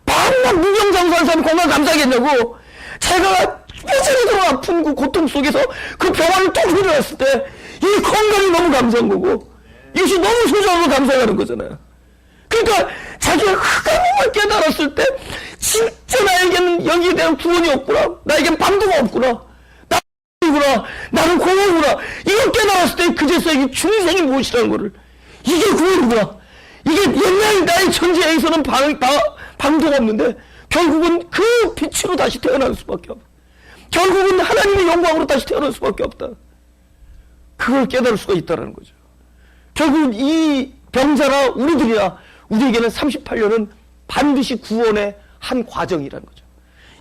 밤낮 무병장수한 사람이 건강 감사하겠냐고? 제가 뼈저리도 아픈 그 고통 속에서 그 병원을 뚝 일어났을 때 이 건강이 너무 감사한 거고 이것이 너무 소중한 걸 감사하는 거잖아요. 그러니까 자기가 흑암을 깨달았을 때 진짜 나에게는 여기에 대한 구원이 없구나, 나에겐 방도가 없구나, 나는 공허구나, 이걸 깨달았을 때 그제서야 중생이 무엇이라는 거를, 이게 구원이구나, 이게 옛날 나의 천지에서는 방도가 없는데 결국은 그 빛으로 다시 태어날 수밖에 없다. 결국은 하나님의 영광으로 다시 태어날 수밖에 없다. 그걸 깨달을 수가 있다는 거죠. 결국 이 병자나 우리들이나 우리에게는 38년은 반드시 구원의 한 과정이라는 거죠.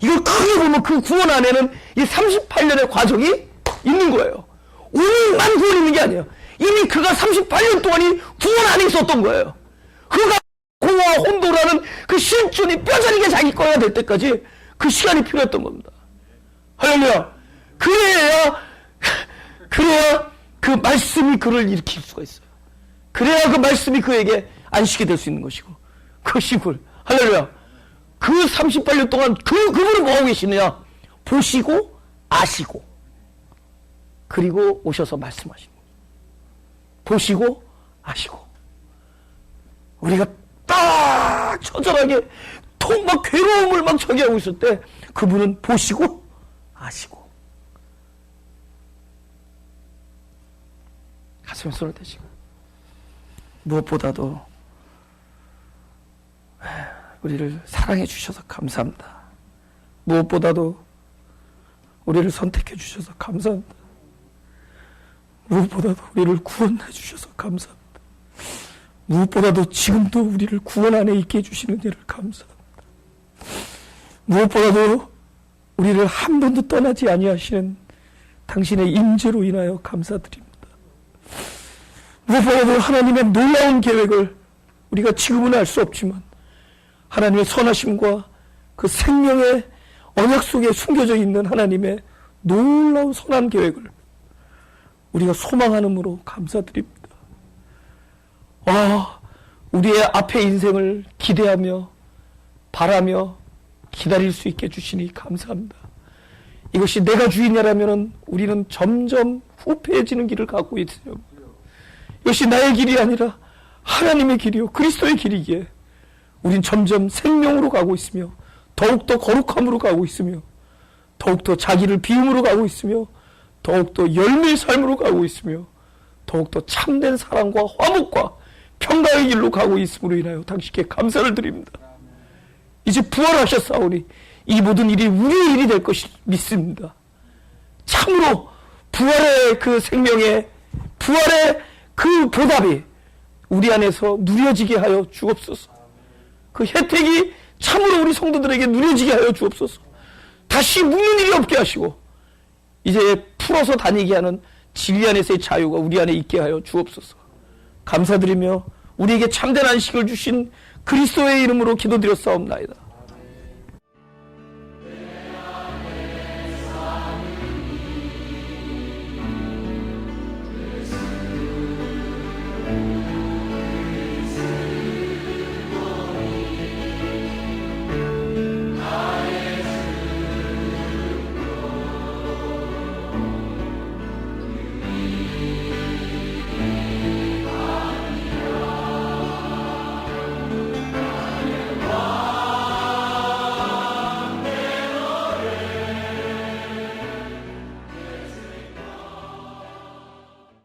이걸 크게 보면 그 구원 안에는 이 38년의 과정이 있는 거예요. 우리만 구원 있는 게 아니에요. 이미 그가 38년 동안이 구원 안에 있었던 거예요. 그가 공허와 혼돈하는 그 실존이 뼈저리게 자기 거가 될 때까지 그 시간이 필요했던 겁니다. 할렐루야. 그래야 그 말씀이 그를 일으킬 수가 있어요. 그래야 그 말씀이 그에게 안식이 될 수 있는 것이고, 그것이고, 할렐루야. 그 38년 동안 그분은 뭐하고 계시느냐? 보시고, 아시고, 그리고 오셔서 말씀하시는 거예요. 보시고, 아시고. 우리가 딱 처절하게 막 괴로움을 막 처리하고 있을 때 그분은 보시고, 아시고. 가슴에 손을 대시고. 무엇보다도 우리를 사랑해 주셔서 감사합니다. 무엇보다도 우리를 선택해 주셔서 감사합니다. 무엇보다도 우리를 구원해 주셔서 감사합니다. 무엇보다도 지금도 우리를 구원 안에 있게 해주시는 일을 감사합니다. 무엇보다도 우리를 한 번도 떠나지 아니하시는 당신의 임재로 인하여 감사드립니다. 무엇보다도 하나님의 놀라운 계획을 우리가 지금은 알 수 없지만 하나님의 선하심과 그 생명의 언약 속에 숨겨져 있는 하나님의 놀라운 선한 계획을 우리가 소망하는으로 감사드립니다. 우리의 앞의 인생을 기대하며 바라며 기다릴 수 있게 해주시니 감사합니다. 이것이 내가 주인이라면 우리는 점점 후패해지는 길을 갖고 있으며, 이것이 나의 길이 아니라 하나님의 길이요 그리스도의 길이기에 우린 점점 생명으로 가고 있으며, 더욱더 거룩함으로 가고 있으며, 더욱더 자기를 비움으로 가고 있으며, 더욱더 열매의 삶으로 가고 있으며, 더욱더 참된 사랑과 화목과 평강의 길로 가고 있음으로 인하여 당신께 감사를 드립니다. 이제 부활하셨사오니 이 모든 일이 우리의 일이 될 것을 믿습니다. 참으로 부활의 그 생명의, 부활의 그 보답이 우리 안에서 누려지게 하여 주옵소서. 그 혜택이 참으로 우리 성도들에게 누려지게 하여 주옵소서. 다시 묻는 일이 없게 하시고 이제 풀어서 다니게 하는 진리 안에서의 자유가 우리 안에 있게 하여 주옵소서. 감사드리며 우리에게 참된 안식을 주신 그리스도의 이름으로 기도드렸사옵나이다.